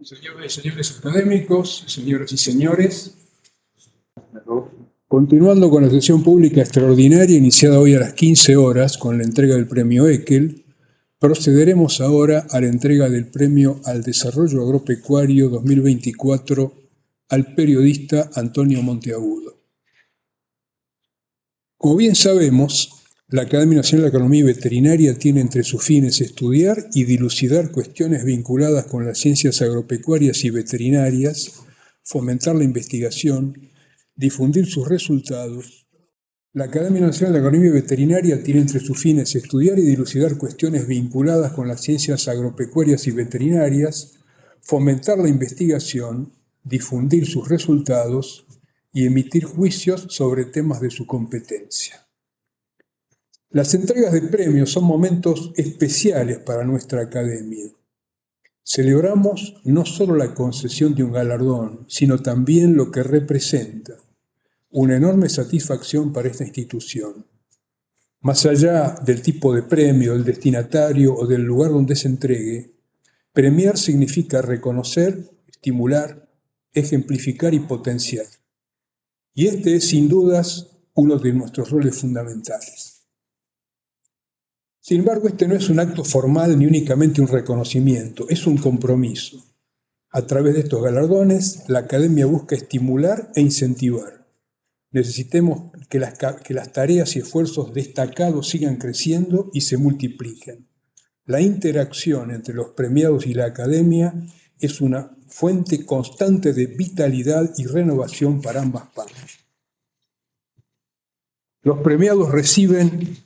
Señores y señores académicos, señoras y señores, continuando con la sesión pública extraordinaria iniciada hoy a las 15 horas con la entrega del premio Eckel, procederemos ahora a la entrega del premio al Desarrollo Agropecuario 2024 al periodista Antonio Monteagudo. Como bien sabemos, la Academia Nacional de Agronomía y Veterinaria tiene entre sus fines estudiar y dilucidar cuestiones vinculadas con las ciencias agropecuarias y veterinarias, fomentar la investigación, difundir sus resultados. La Academia Nacional de Agronomía y Veterinaria tiene entre sus fines estudiar y dilucidar cuestiones vinculadas con las ciencias agropecuarias y veterinarias, fomentar la investigación, difundir sus resultados y emitir juicios sobre temas de su competencia. Las entregas de premios son momentos especiales para nuestra academia. Celebramos no solo la concesión de un galardón, sino también lo que representa, una enorme satisfacción para esta institución. Más allá del tipo de premio, del destinatario o del lugar donde se entregue, premiar significa reconocer, estimular, ejemplificar y potenciar. Y este es, sin dudas, uno de nuestros roles fundamentales. Sin embargo, este no es un acto formal ni únicamente un reconocimiento, es un compromiso. A través de estos galardones, la Academia busca estimular e incentivar. Necesitemos que las tareas y esfuerzos destacados sigan creciendo y se multipliquen. La interacción entre los premiados y la Academia es una fuente constante de vitalidad y renovación para ambas partes. Los premiados reciben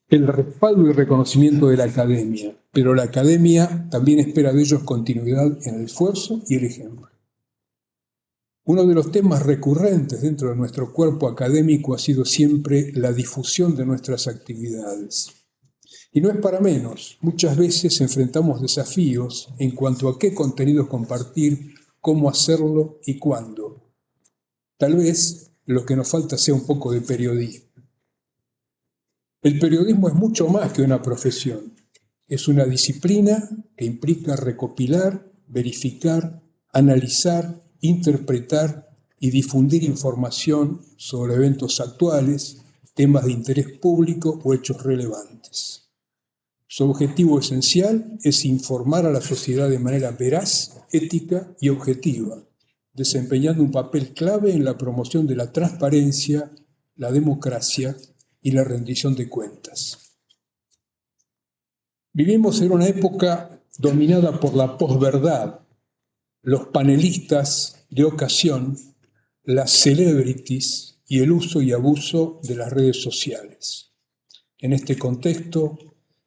el respaldo y reconocimiento de la Academia, pero la Academia también espera de ellos continuidad en el esfuerzo y el ejemplo. Uno de los temas recurrentes dentro de nuestro cuerpo académico ha sido siempre la difusión de nuestras actividades. Y no es para menos, muchas veces enfrentamos desafíos en cuanto a qué contenidos compartir, cómo hacerlo y cuándo. Tal vez lo que nos falta sea un poco de periodismo. El periodismo es mucho más que una profesión. Es una disciplina que implica recopilar, verificar, analizar, interpretar y difundir información sobre eventos actuales, temas de interés público o hechos relevantes. Su objetivo esencial es informar a la sociedad de manera veraz, ética y objetiva, desempeñando un papel clave en la promoción de la transparencia, la democracia y la rendición de cuentas. Vivimos en una época dominada por la posverdad, los panelistas de ocasión, las celebrities y el uso y abuso de las redes sociales. En este contexto,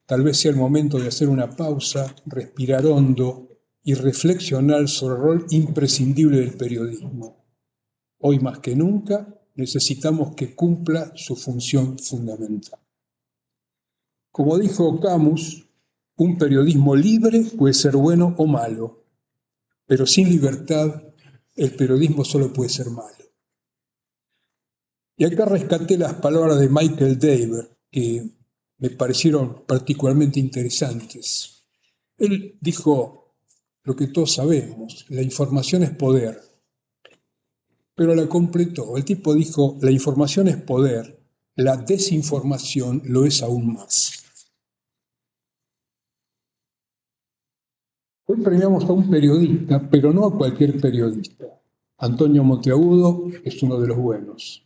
tal vez sea el momento de hacer una pausa, respirar hondo y reflexionar sobre el rol imprescindible del periodismo. Hoy más que nunca necesitamos que cumpla su función fundamental. Como dijo Camus, un periodismo libre puede ser bueno o malo, pero sin libertad el periodismo solo puede ser malo. Y acá rescaté las palabras de Michael Daver, que me parecieron particularmente interesantes. Él dijo lo que todos sabemos, la información es poder, pero la completó. El tipo dijo, la información es poder, la desinformación lo es aún más. Hoy premiamos a un periodista, pero no a cualquier periodista. Antonio Monteagudo es uno de los buenos.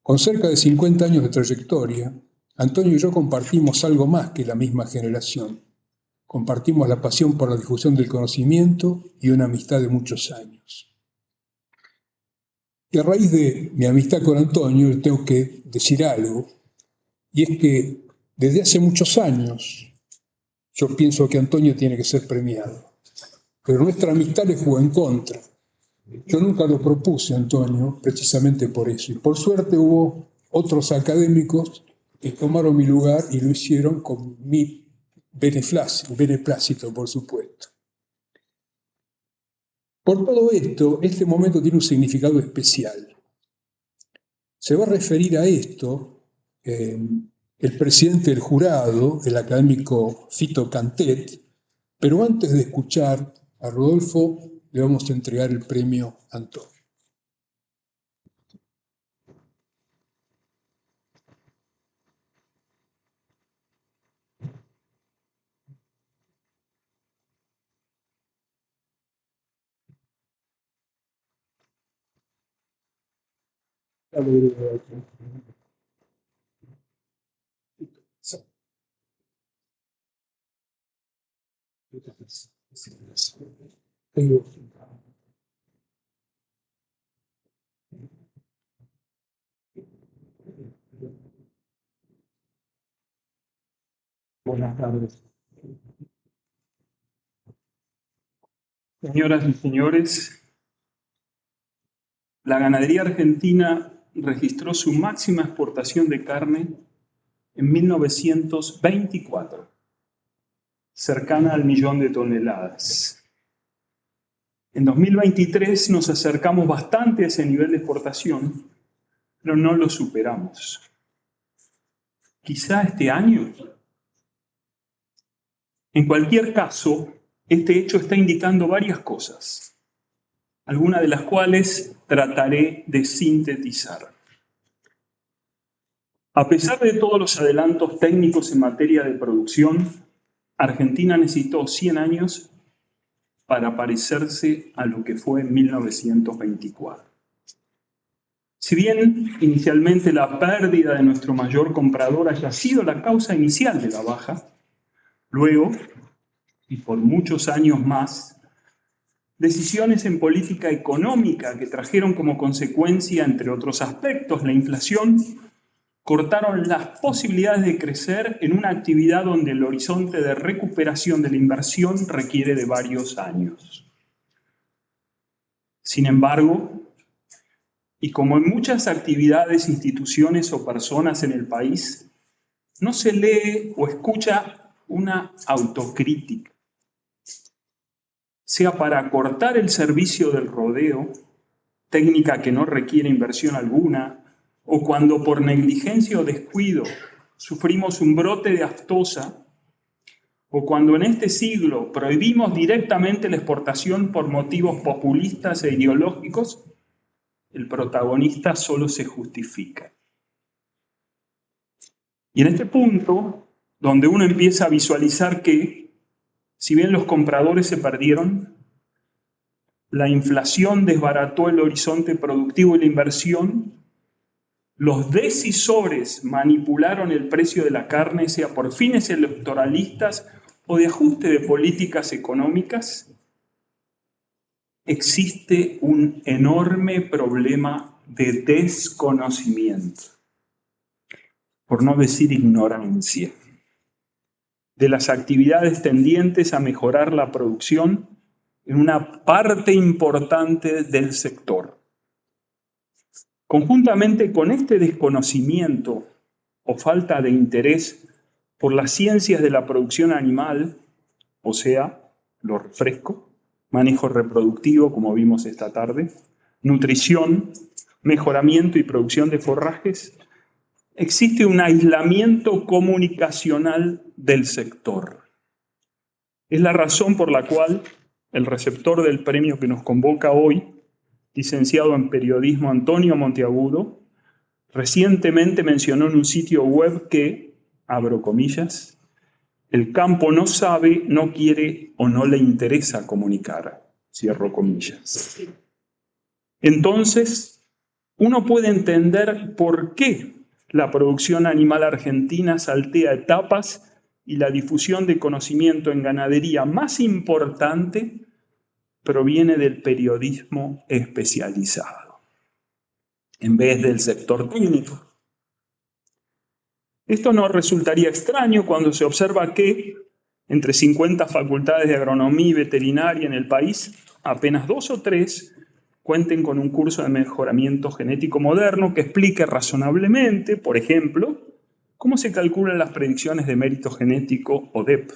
Con cerca de 50 años de trayectoria, Antonio y yo compartimos algo más que la misma generación. Compartimos la pasión por la difusión del conocimiento y una amistad de muchos años. Y a raíz de mi amistad con Antonio, tengo que decir algo, y es que desde hace muchos años yo pienso que Antonio tiene que ser premiado. Pero nuestra amistad le jugó en contra. Yo nunca lo propuse, Antonio, precisamente por eso. Y por suerte hubo otros académicos que tomaron mi lugar y lo hicieron con mi beneplácito, por supuesto. Por todo esto, este momento tiene un significado especial. Se va a referir a esto el presidente del jurado, el académico Fito Cantet, pero antes de escuchar A Rodolfo le vamos a entregar el premio Antonio. Buenas tardes. Señoras y señores, la ganadería argentina registró su máxima exportación de carne en 1924, cercana al 1.000.000 de toneladas. En 2023 nos acercamos bastante a ese nivel de exportación, pero no lo superamos. Quizá este año. En cualquier caso, este hecho está indicando varias cosas, algunas de las cuales trataré de sintetizar. A pesar de todos los adelantos técnicos en materia de producción, Argentina necesitó 100 años para parecerse a lo que fue en 1924. Si bien inicialmente la pérdida de nuestro mayor comprador haya sido la causa inicial de la baja, luego, y por muchos años más, decisiones en política económica que trajeron como consecuencia, entre otros aspectos, la inflación, cortaron las posibilidades de crecer en una actividad donde el horizonte de recuperación de la inversión requiere de varios años. Sin embargo, y como en muchas actividades, instituciones o personas en el país, no se lee o escucha una autocrítica, sea para cortar el servicio del rodeo, técnica que no requiere inversión alguna, o cuando por negligencia o descuido sufrimos un brote de aftosa, o cuando en este siglo prohibimos directamente la exportación por motivos populistas e ideológicos, el protagonista solo se justifica. Y en este punto, donde uno empieza a visualizar que, si bien los compradores se perdieron, la inflación desbarató el horizonte productivo y la inversión, los decisores manipularon el precio de la carne, sea por fines electoralistas o de ajuste de políticas económicas, existe un enorme problema de desconocimiento, por no decir ignorancia, de las actividades tendientes a mejorar la producción en una parte importante del sector. Conjuntamente con este desconocimiento o falta de interés por las ciencias de la producción animal, o sea, lo refresco, manejo reproductivo, como vimos esta tarde, nutrición, mejoramiento y producción de forrajes, existe un aislamiento comunicacional del sector. Es la razón por la cual el receptor del premio que nos convoca hoy, licenciado en periodismo Antonio Monteagudo, recientemente mencionó en un sitio web que, abro comillas, el campo no sabe, no quiere o no le interesa comunicar, cierro comillas. Entonces, uno puede entender por qué la producción animal argentina saltea etapas y la difusión de conocimiento en ganadería más importante proviene del periodismo especializado, en vez del sector técnico. Esto no resultaría extraño cuando se observa que, entre 50 facultades de agronomía y veterinaria en el país, apenas 2 o 3 cuenten con un curso de mejoramiento genético moderno que explique razonablemente, por ejemplo, cómo se calculan las predicciones de mérito genético o DEP.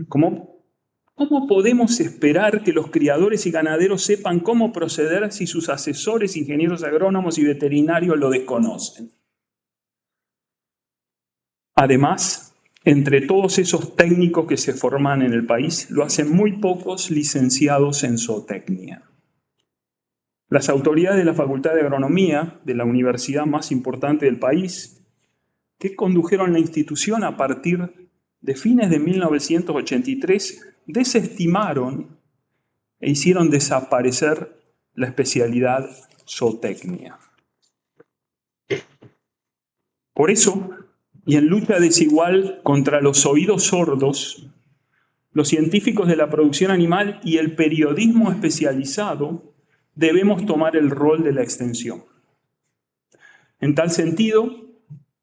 ¿Cómo podemos esperar que los criadores y ganaderos sepan cómo proceder si sus asesores, ingenieros agrónomos y veterinarios lo desconocen? Además, entre todos esos técnicos que se forman en el país, lo hacen muy pocos licenciados en zootecnia. Las autoridades de la Facultad de Agronomía, de la universidad más importante del país, que condujeron la institución a partir de fines de 1983, desestimaron e hicieron desaparecer la especialidad zootecnia. Por eso, y en lucha desigual contra los oídos sordos, los científicos de la producción animal y el periodismo especializado debemos tomar el rol de la extensión. En tal sentido,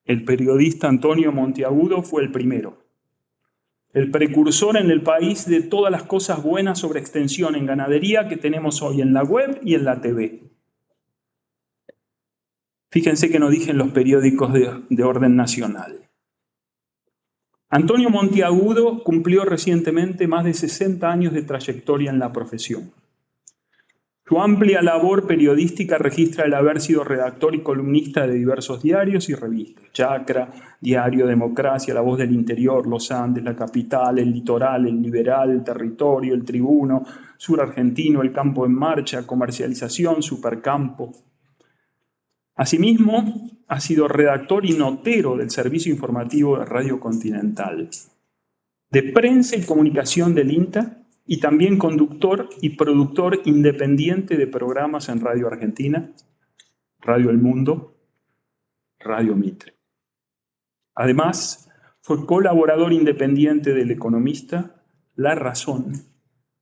el periodista Antonio Monteagudo fue el primero, el precursor en el país de todas las cosas buenas sobre extensión en ganadería que tenemos hoy en la web y en la TV. Fíjense que no dije en los periódicos de orden nacional. Antonio Monteagudo cumplió recientemente más de 60 años de trayectoria en la profesión. Su amplia labor periodística registra el haber sido redactor y columnista de diversos diarios y revistas: Chacra, Diario Democracia, La Voz del Interior, Los Andes, La Capital, El Litoral, El Liberal, El Territorio, El Tribuno, Sur Argentino, El Campo en Marcha, Comercialización, Supercampo. Asimismo, ha sido redactor y notero del servicio informativo de Radio Continental, de prensa y comunicación del INTA, y también conductor y productor independiente de programas en Radio Argentina, Radio El Mundo, Radio Mitre. Además, fue colaborador independiente del Economista, La Razón,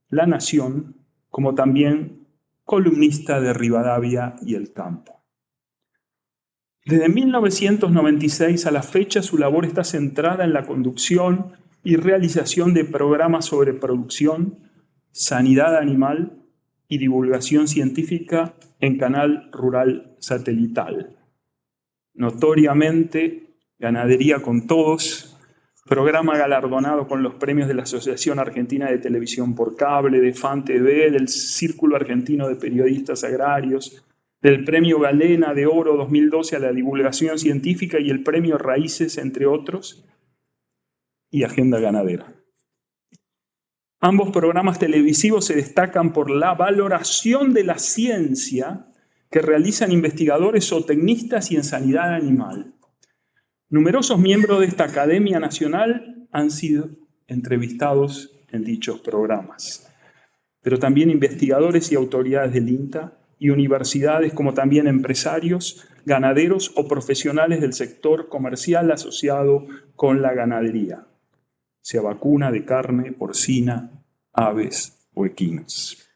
La Nación, como también columnista de Rivadavia y El Campo. Desde 1996 a la fecha, su labor está centrada en la conducción y realización de programas sobre producción, sanidad animal y divulgación científica en Canal Rural Satelital. Notoriamente, Ganadería con Todos, programa galardonado con los premios de la Asociación Argentina de Televisión por Cable, de FAN TV, del Círculo Argentino de Periodistas Agrarios, del Premio Galena de Oro 2012 a la divulgación científica y el Premio Raíces, entre otros, y Agenda Ganadera. Ambos programas televisivos se destacan por la valoración de la ciencia que realizan investigadores o tecnistas y en sanidad animal. Numerosos miembros de esta Academia Nacional han sido entrevistados en dichos programas, pero también investigadores y autoridades del INTA y universidades, como también empresarios, ganaderos o profesionales del sector comercial asociado con la ganadería, sea vacuna de carne, porcina, aves o equinos.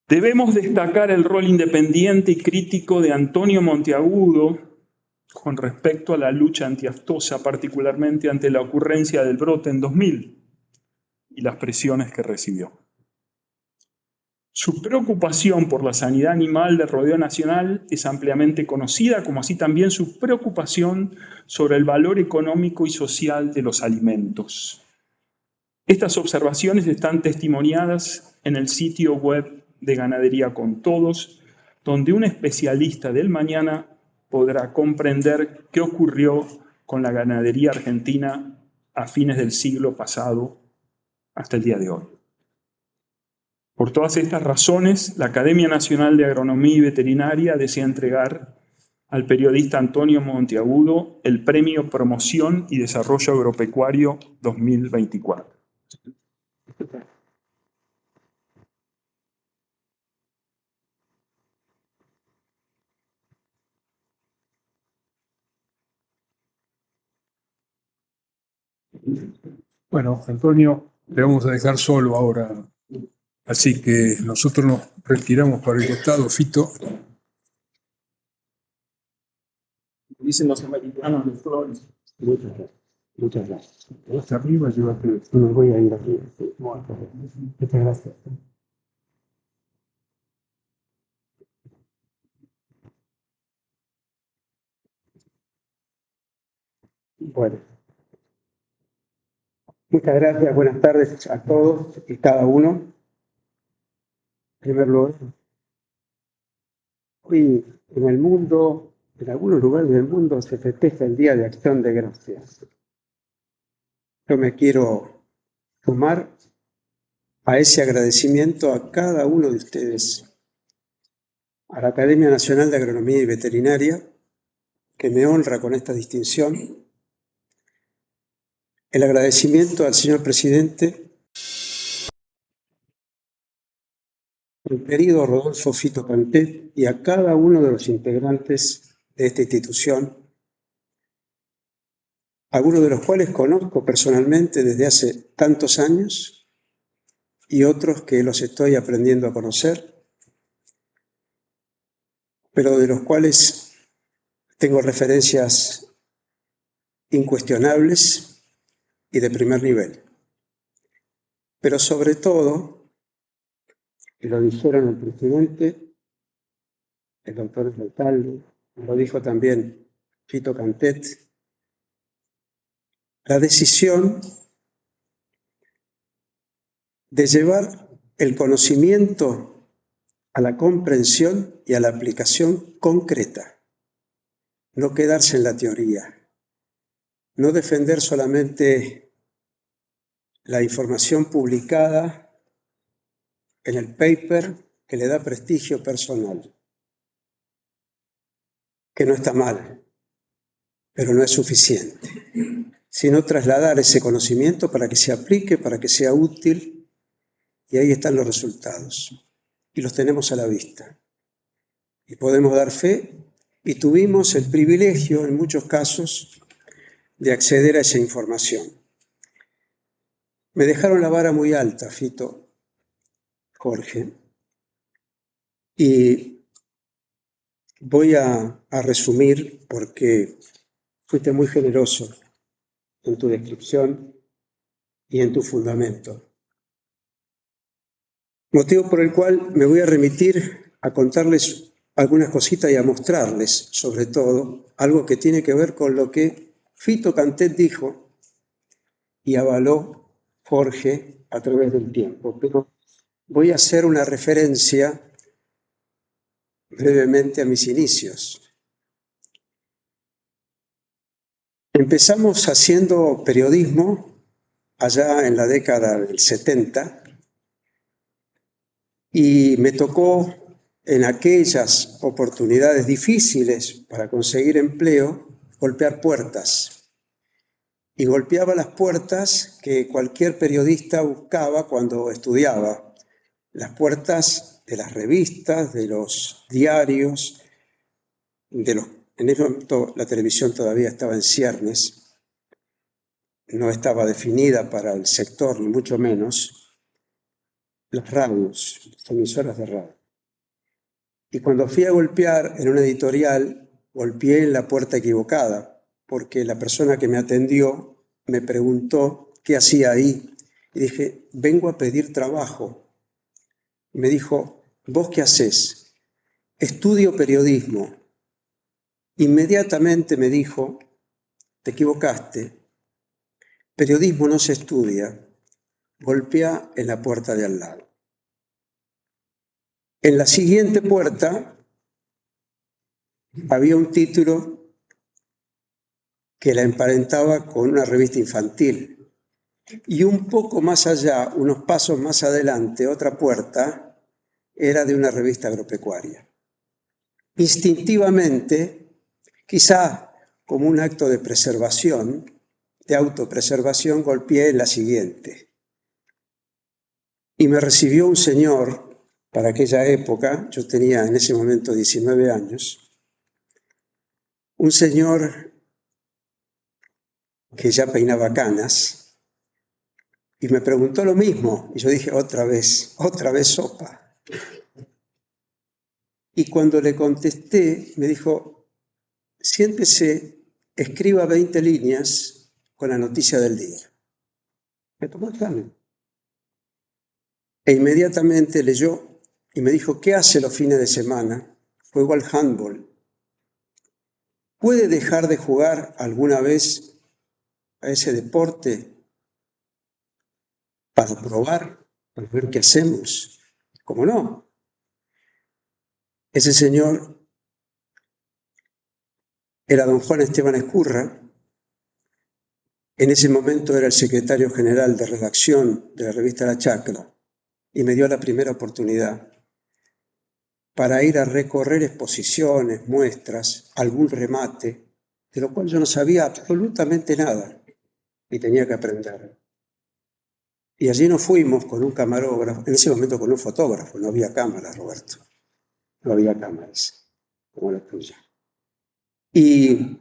Debemos destacar el rol independiente y crítico de Antonio Monteagudo con respecto a la lucha antiaftosa, particularmente ante la ocurrencia del brote en 2000 y las presiones que recibió. Su preocupación por la sanidad animal de rodeo nacional es ampliamente conocida, como así también su preocupación sobre el valor económico y social de los alimentos. Estas observaciones están testimoniadas en el sitio web de Ganadería con Todos, donde un especialista del mañana podrá comprender qué ocurrió con la ganadería argentina a fines del siglo pasado hasta el día de hoy. Por todas estas razones, la Academia Nacional de Agronomía y Veterinaria desea entregar al periodista Antonio Monteagudo el Premio Promoción y Desarrollo Agropecuario 2024. Bueno, Antonio, le vamos a dejar solo ahora. Así que nosotros nos retiramos para el costado, Fito. Dicen los americanos de flores. Muchas gracias. Muchas gracias. Hasta arriba, llévate. Me voy a ir aquí. Muchas gracias. Bueno. Muchas gracias. Buenas tardes a todos y cada uno. En primer lugar, hoy en el mundo, en algunos lugares del mundo, se festeja el Día de Acción de Gracias. yo me quiero sumar a ese agradecimiento a cada uno de ustedes, a la Academia Nacional de Agronomía y Veterinaria, que me honra con esta distinción, el agradecimiento al señor presidente, al querido Rodolfo Fito Cantet y a cada uno de los integrantes de esta institución, algunos de los cuales conozco personalmente desde hace tantos años y otros que los estoy aprendiendo a conocer, pero de los cuales tengo referencias incuestionables y de primer nivel. Pero sobre todo, y lo dijeron el presidente, el doctor Alcalde, lo dijo también Fito Cantet, la decisión de llevar el conocimiento a la comprensión y a la aplicación concreta, no quedarse en la teoría, no defender solamente la información publicada en el paper que le da prestigio personal, que no está mal, pero no es suficiente, sino trasladar ese conocimiento para que se aplique, para que sea útil, y ahí están los resultados. Y los tenemos a la vista. Y podemos dar fe, y tuvimos el privilegio, en muchos casos, de acceder a esa información. Me dejaron la vara muy alta, Fito, Jorge, y voy a resumir porque fuiste muy generoso en tu descripción y en tu fundamento. Motivo por el cual me voy a remitir a contarles algunas cositas y a mostrarles, sobre todo, algo que tiene que ver con lo que Fito Cantet dijo y avaló Jorge a través del tiempo. Pero voy a hacer una referencia brevemente a mis inicios. Empezamos haciendo periodismo allá en la década del 70 y me tocó en aquellas oportunidades difíciles para conseguir empleo golpear puertas. Y golpeaba las puertas que cualquier periodista buscaba cuando estudiaba. Las puertas de las revistas, de los diarios, en ese momento la televisión todavía estaba en ciernes, no estaba definida para el sector, ni mucho menos, las radios, las emisoras de radio. Y cuando fui a golpear en una editorial, golpeé en la puerta equivocada, porque la persona que me atendió me preguntó qué hacía ahí. Y dije, vengo a pedir trabajo. Y me dijo, ¿vos qué hacés? Estudio periodismo. Inmediatamente me dijo, te equivocaste, periodismo no se estudia, golpea en la puerta de al lado. En la siguiente puerta había un título que la emparentaba con una revista infantil. Y un poco más allá, unos pasos más adelante, otra puerta era de una revista agropecuaria. Instintivamente, quizá como un acto de preservación, de autopreservación, golpeé en la siguiente. Y me recibió un señor, para aquella época, yo tenía en ese momento 19 años, un señor que ya peinaba canas, y me preguntó lo mismo, y yo dije, otra vez sopa. Y cuando le contesté, me dijo, siéntese, escriba 20 líneas con la noticia del día. Me tomó el examen. E inmediatamente leyó y me dijo, ¿qué hace los fines de semana? Juego al handball. ¿Puede dejar de jugar alguna vez a ese deporte para probar, para ver qué hacemos? ¿Cómo no? Ese señor era don Juan Esteban Ezcurra, En ese momento era el secretario general de redacción de la revista La Chacra y me dio la primera oportunidad para ir a recorrer exposiciones, muestras, algún remate, de lo cual yo no sabía absolutamente nada y tenía que aprender. Y allí nos fuimos con un camarógrafo, en ese momento con un fotógrafo, no había cámaras, Roberto, no había cámaras como la tuya. Y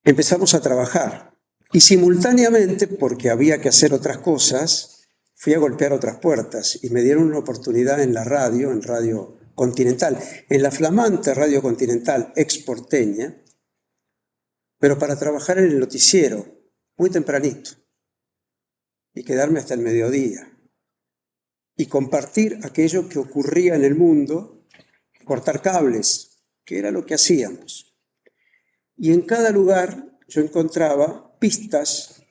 empezamos a trabajar. Y simultáneamente, porque había que hacer otras cosas, fui a golpear otras puertas y me dieron una oportunidad en la radio, en Radio Continental, en la flamante Radio Continental ex porteña, pero para trabajar en el noticiero, muy tempranito, y quedarme hasta el mediodía, y compartir aquello que ocurría en el mundo, cortar cables, que era lo que hacíamos. Y en cada lugar yo encontraba pistas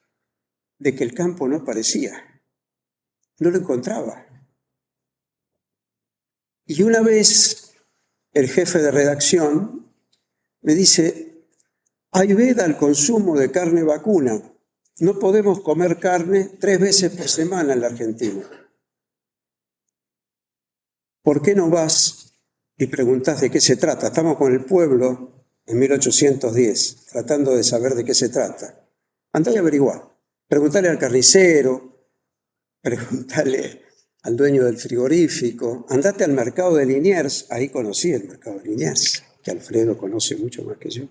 de que el campo no aparecía. No lo encontraba. Y una vez el jefe de redacción me dice, hay veda al consumo de carne vacuna. No podemos comer carne 3 veces por semana en la Argentina. ¿Por qué no vas y preguntás de qué se trata? Estamos con el pueblo en 1810, tratando de saber de qué se trata. Andá y averiguá. Preguntale al carnicero, preguntale al dueño del frigorífico, andate al mercado de Liniers, ahí conocí el mercado de Liniers, que Alfredo conoce mucho más que yo.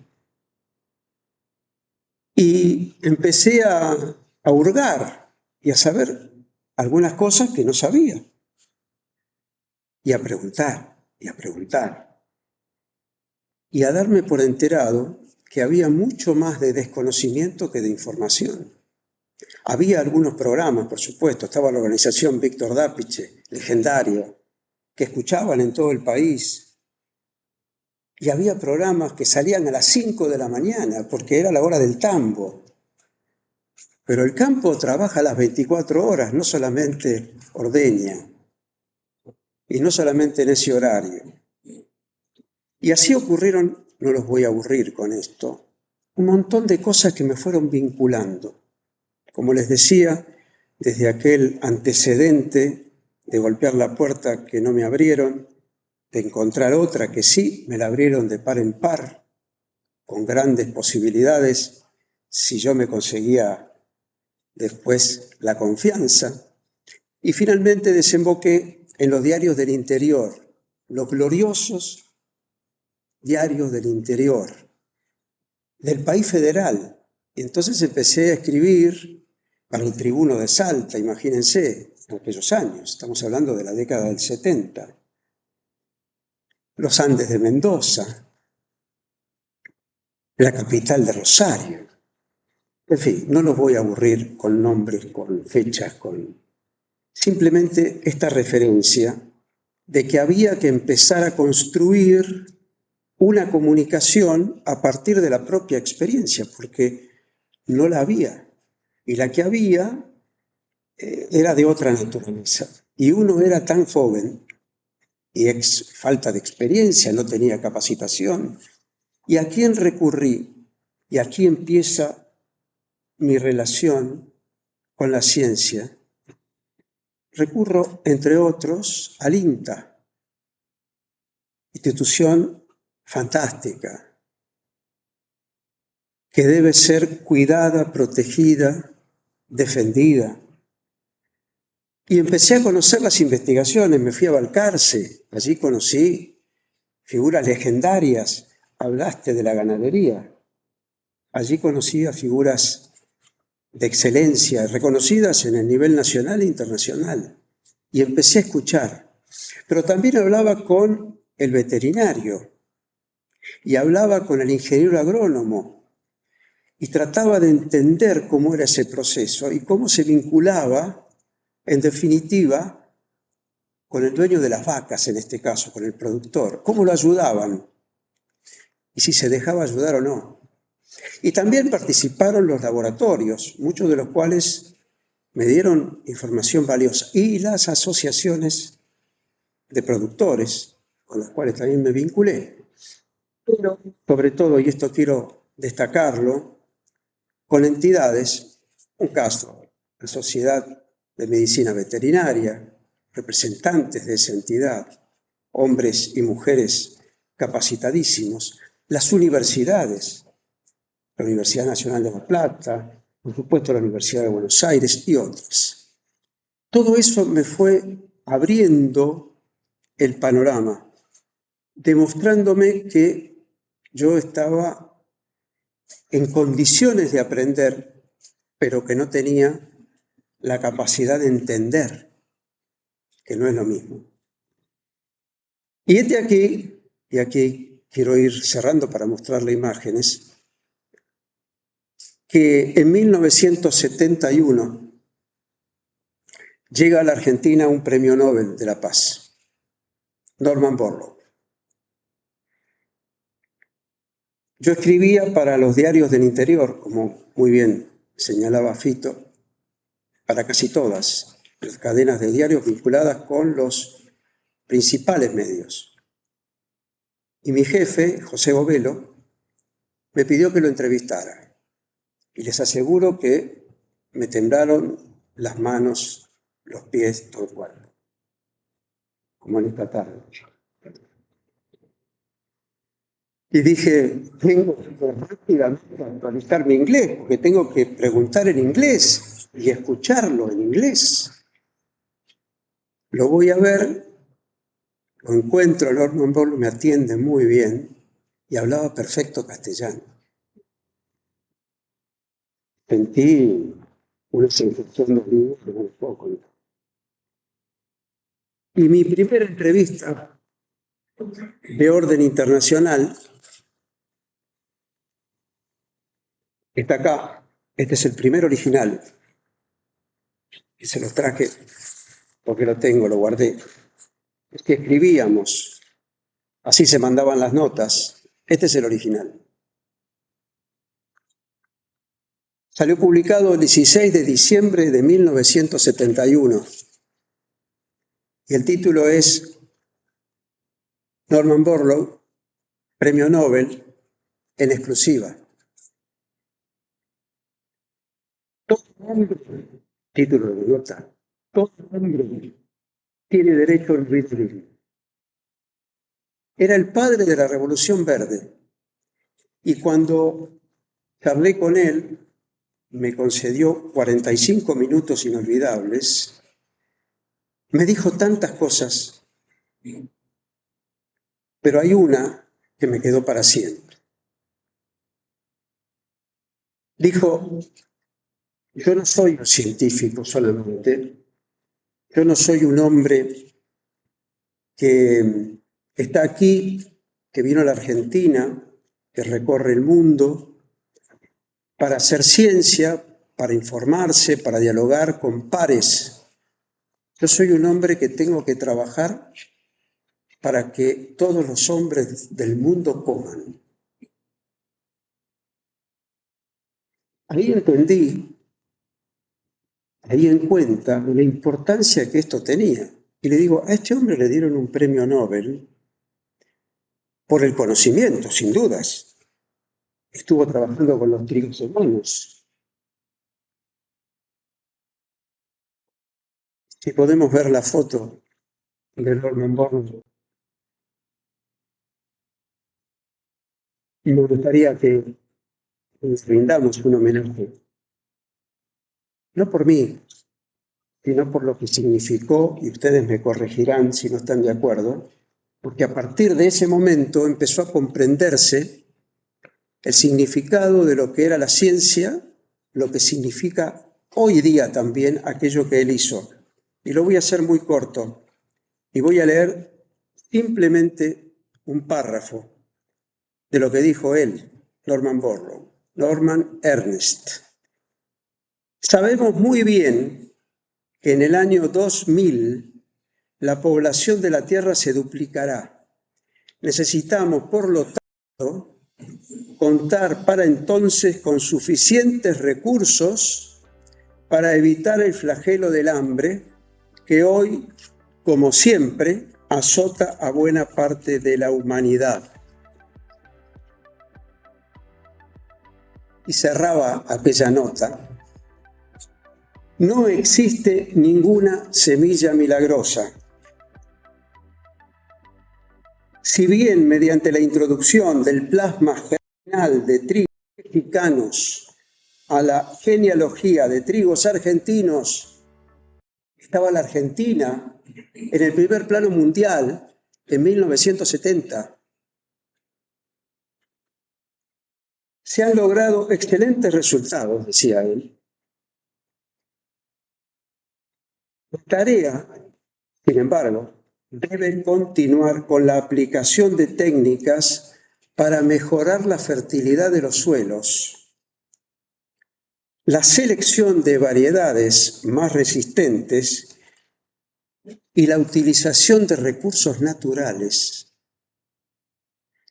Y empecé a hurgar y a saber algunas cosas que no sabía. Y a preguntar, y a preguntar. Y a darme por enterado que había mucho más de desconocimiento que de información. Había algunos programas, por supuesto, estaba la organización Víctor Dápiche, legendario, que escuchaban en todo el país. Y había programas que salían a las 5 de la mañana, porque era la hora del tambo. Pero el campo trabaja a las 24 horas, no solamente ordeña, y no solamente en ese horario. Y así ocurrieron, no los voy a aburrir con esto, un montón de cosas que me fueron vinculando. Como les decía, desde aquel antecedente de golpear la puerta que no me abrieron, de encontrar otra que sí me la abrieron de par en par, con grandes posibilidades, si yo me conseguía después la confianza. Y finalmente desemboqué en los diarios del interior, los gloriosos diarios del interior, del país federal. Y entonces empecé a escribir para el Tribuno de Salta, imagínense, en aquellos años, estamos hablando de la década del 70. Los Andes de Mendoza, la capital de Rosario. En fin, no los voy a aburrir con nombres, con fechas, simplemente esta referencia de que había que empezar a construir una comunicación a partir de la propia experiencia, porque no la había. Y la que había era de otra naturaleza. Y uno era tan joven y falta de experiencia, no tenía capacitación. ¿Y a quién recurrí? Y aquí empieza mi relación con la ciencia. Recurro, entre otros, al INTA, institución fantástica, que debe ser cuidada, protegida, defendida. Y empecé a conocer las investigaciones, me fui a Balcarce, allí conocí figuras legendarias, hablaste de la ganadería, allí conocí a figuras de excelencia, reconocidas en el nivel nacional e internacional, y empecé a escuchar. Pero también hablaba con el veterinario, y hablaba con el ingeniero agrónomo, y trataba de entender cómo era ese proceso y cómo se vinculaba, en definitiva, con el dueño de las vacas, en este caso, con el productor, cómo lo ayudaban y si se dejaba ayudar o no. Y también participaron los laboratorios, muchos de los cuales me dieron información valiosa, y las asociaciones de productores, con las cuales también me vinculé. Pero, sobre todo, y esto quiero destacarlo, con entidades, un caso, la Sociedad de Medicina Veterinaria, representantes de esa entidad, hombres y mujeres capacitadísimos, las universidades, la Universidad Nacional de La Plata, por supuesto la Universidad de Buenos Aires y otras. Todo eso me fue abriendo el panorama, demostrándome que yo estaba en condiciones de aprender, pero que no tenía la capacidad de entender, que no es lo mismo. Y aquí quiero ir cerrando para mostrarle imágenes, que en 1971 llega a la Argentina un premio Nobel de la Paz, Norman Borlaug. Yo escribía para los diarios del interior, como muy bien señalaba Fito, para casi todas las cadenas de diarios vinculadas con los principales medios. Y mi jefe, José Bovelo, me pidió que lo entrevistara. Y les aseguro que me temblaron las manos, los pies, todo el cuerpo, como en esta tarde. Y dije, tengo que rápidamente actualizar mi inglés, porque tengo que preguntar en inglés y escucharlo en inglés. Lo voy a ver, lo encuentro, Norman Borlaug me atiende muy bien y hablaba perfecto castellano. Sentí una sensación de alivio que no les puedo contar. Y mi primera entrevista de orden internacional está acá. Este es el primer original. Y se los traje porque lo tengo, lo guardé. Es que escribíamos, así se mandaban las notas. Este es el original. Salió publicado el 16 de diciembre de 1971. Y el título es Norman Borlaug, Premio Nobel, en exclusiva. Todo hombre, título de nota, todo hombre tiene derecho al libre. Era el padre de la Revolución Verde. Y cuando charlé con él, me concedió 45 minutos inolvidables, me dijo tantas cosas, pero hay una que me quedó para siempre. Dijo, yo no soy un científico solamente, yo no soy un hombre que está aquí, que vino a la Argentina, que recorre el mundo para hacer ciencia, para informarse, para dialogar con pares. Yo soy un hombre que tengo que trabajar para que todos los hombres del mundo coman. Ahí entendí, ahí en cuenta la importancia que esto tenía. Y le digo, a este hombre le dieron un premio Nobel por el conocimiento, sin dudas. Estuvo trabajando con los trigos humanos. Si podemos ver la foto de Norman Borlaug, me gustaría que les brindamos un homenaje. No por mí, sino por lo que significó, y ustedes me corregirán si no están de acuerdo, porque a partir de ese momento empezó a comprenderse el significado de lo que era la ciencia, lo que significa hoy día también aquello que él hizo. Y lo voy a hacer muy corto, y voy a leer simplemente un párrafo de lo que dijo él, Norman Borlaug, Norman Ernest. Sabemos muy bien que en el año 2000 la población de la Tierra se duplicará. Necesitamos, por lo tanto, contar para entonces con suficientes recursos para evitar el flagelo del hambre que hoy, como siempre, azota a buena parte de la humanidad. y cerraba aquella nota, no existe ninguna semilla milagrosa. Si bien mediante la introducción del plasma germinal de trigos mexicanos a la genealogía de trigos argentinos, estaba la Argentina en el primer plano mundial en 1970. Se han logrado excelentes resultados, decía él. La tarea, sin embargo, debe continuar con la aplicación de técnicas para mejorar la fertilidad de los suelos, la selección de variedades más resistentes y la utilización de recursos naturales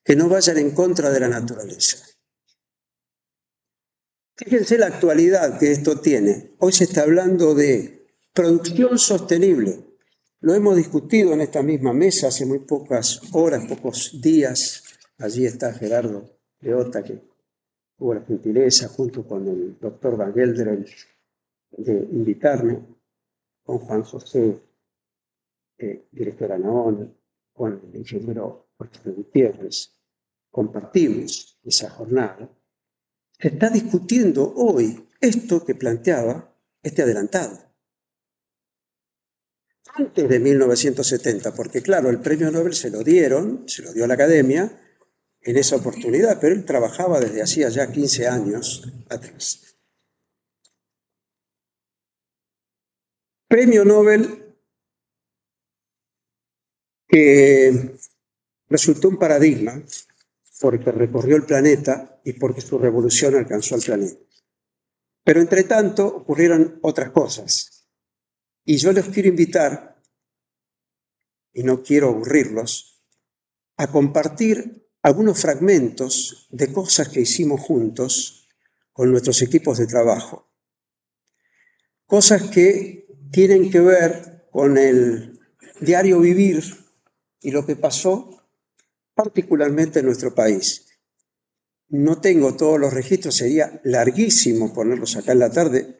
que no vayan en contra de la naturaleza. Fíjense la actualidad que esto tiene. Hoy se está hablando de producción sostenible. Lo hemos discutido en esta misma mesa hace muy pocas horas, pocos días. Allí está Gerardo Leota, que tuvo la gentileza, junto con el doctor Van Gelderen, de invitarme, con Juan José, director ANAON, con el ingeniero Jorge Gutiérrez. Compartimos esa jornada. Se está discutiendo hoy esto que planteaba este adelantado. Antes de 1970, porque claro, el premio Nobel se lo dio a la Academia en esa oportunidad, pero él trabajaba desde hacía ya 15 años atrás. Premio Nobel que resultó un paradigma porque recorrió el planeta y porque su revolución alcanzó al planeta. Pero entre tanto ocurrieron otras cosas. Y yo les quiero invitar, y no quiero aburrirlos, a compartir algunos fragmentos de cosas que hicimos juntos con nuestros equipos de trabajo. Cosas que tienen que ver con el diario vivir y lo que pasó particularmente en nuestro país. No tengo todos los registros, sería larguísimo ponerlos acá en la tarde,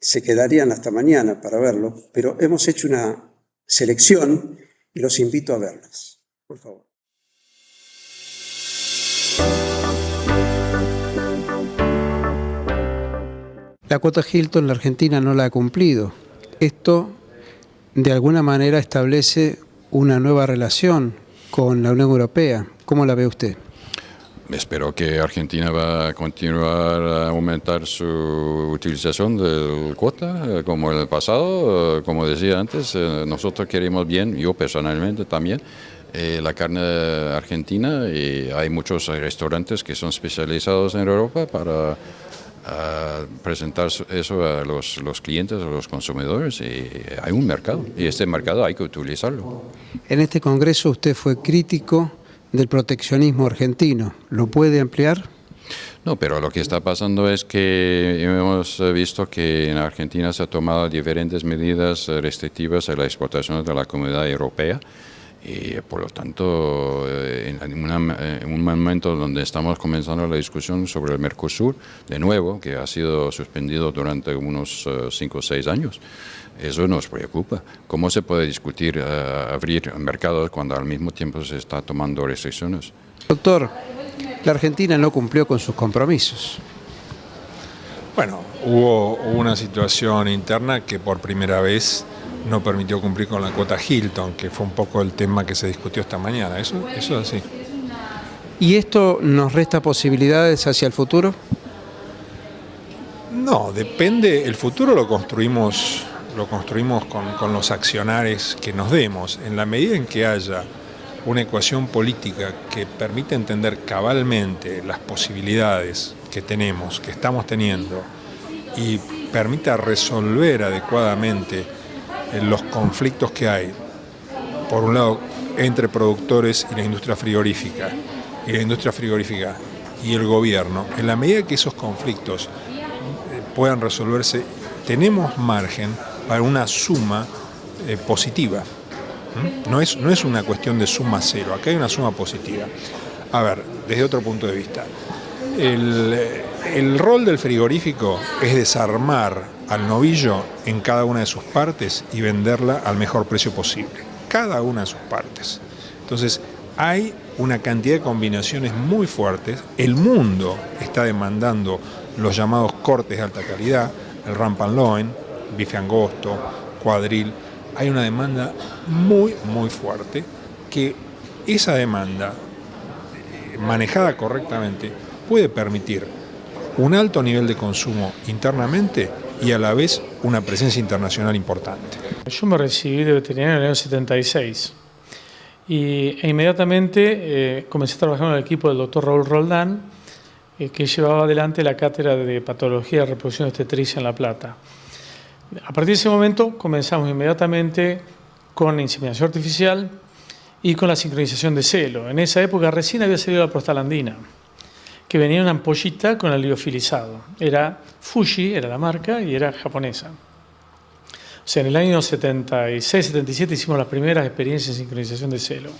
se quedarían hasta mañana para verlo, pero hemos hecho una selección y los invito a verlas. Por favor. La cuota Hilton la Argentina no la ha cumplido. Esto de alguna manera establece una nueva relación con la Unión Europea. ¿Cómo la ve usted? Espero que Argentina va a continuar a aumentar su utilización del cuota como en el pasado. Como decía antes, nosotros queremos bien, yo personalmente también, la carne argentina, y hay muchos restaurantes que son especializados en Europa para presentar eso a los clientes, a los consumidores, y hay un mercado, y este mercado hay que utilizarlo. En este congreso usted fue crítico del proteccionismo argentino. ¿Lo puede ampliar? No, pero lo que está pasando es que hemos visto que en Argentina se han tomado diferentes medidas restrictivas a la exportación de la Comunidad Europea, y por lo tanto en un momento donde estamos comenzando la discusión sobre el Mercosur, de nuevo, que ha sido suspendido durante unos 5 o 6 años, eso nos preocupa. ¿Cómo se puede discutir abrir mercados cuando al mismo tiempo se está tomando restricciones? Doctor, la Argentina no cumplió con sus compromisos. Bueno, hubo una situación interna que por primera vez no permitió cumplir con la cuota Hilton, que fue un poco el tema que se discutió esta mañana. Eso es así. ¿Y esto nos resta posibilidades hacia el futuro? No, depende. El futuro lo construimos con los accionares que nos demos. En la medida en que haya una ecuación política que permita entender cabalmente las posibilidades que tenemos, que estamos teniendo, y permita resolver adecuadamente los conflictos que hay, por un lado, entre productores y la industria frigorífica y el gobierno, en la medida que esos conflictos puedan resolverse, tenemos margen para una suma positiva. No es una cuestión de suma cero, acá hay una suma positiva. A ver, desde otro punto de vista, El rol del frigorífico es desarmar al novillo en cada una de sus partes y venderla al mejor precio posible. Cada una de sus partes. Entonces, hay una cantidad de combinaciones muy fuertes. El mundo está demandando los llamados cortes de alta calidad, el rump and loin, bife angosto, cuadril. Hay una demanda muy, muy fuerte que esa demanda, manejada correctamente, puede permitir un alto nivel de consumo internamente y a la vez una presencia internacional importante. Yo me recibí de veterinario en el año 76 e inmediatamente comencé a trabajar en el equipo del doctor Raúl Roldán, que llevaba adelante la cátedra de patología de reproducción obstetricia en La Plata. A partir de ese momento comenzamos inmediatamente con la inseminación artificial y con la sincronización de celo. En esa época recién había salido la prostalandina, que venía en una ampollita con el liofilizado. Era Fuji, era la marca, y era japonesa. O sea, en el año 76-77 hicimos las primeras experiencias en sincronización de celo.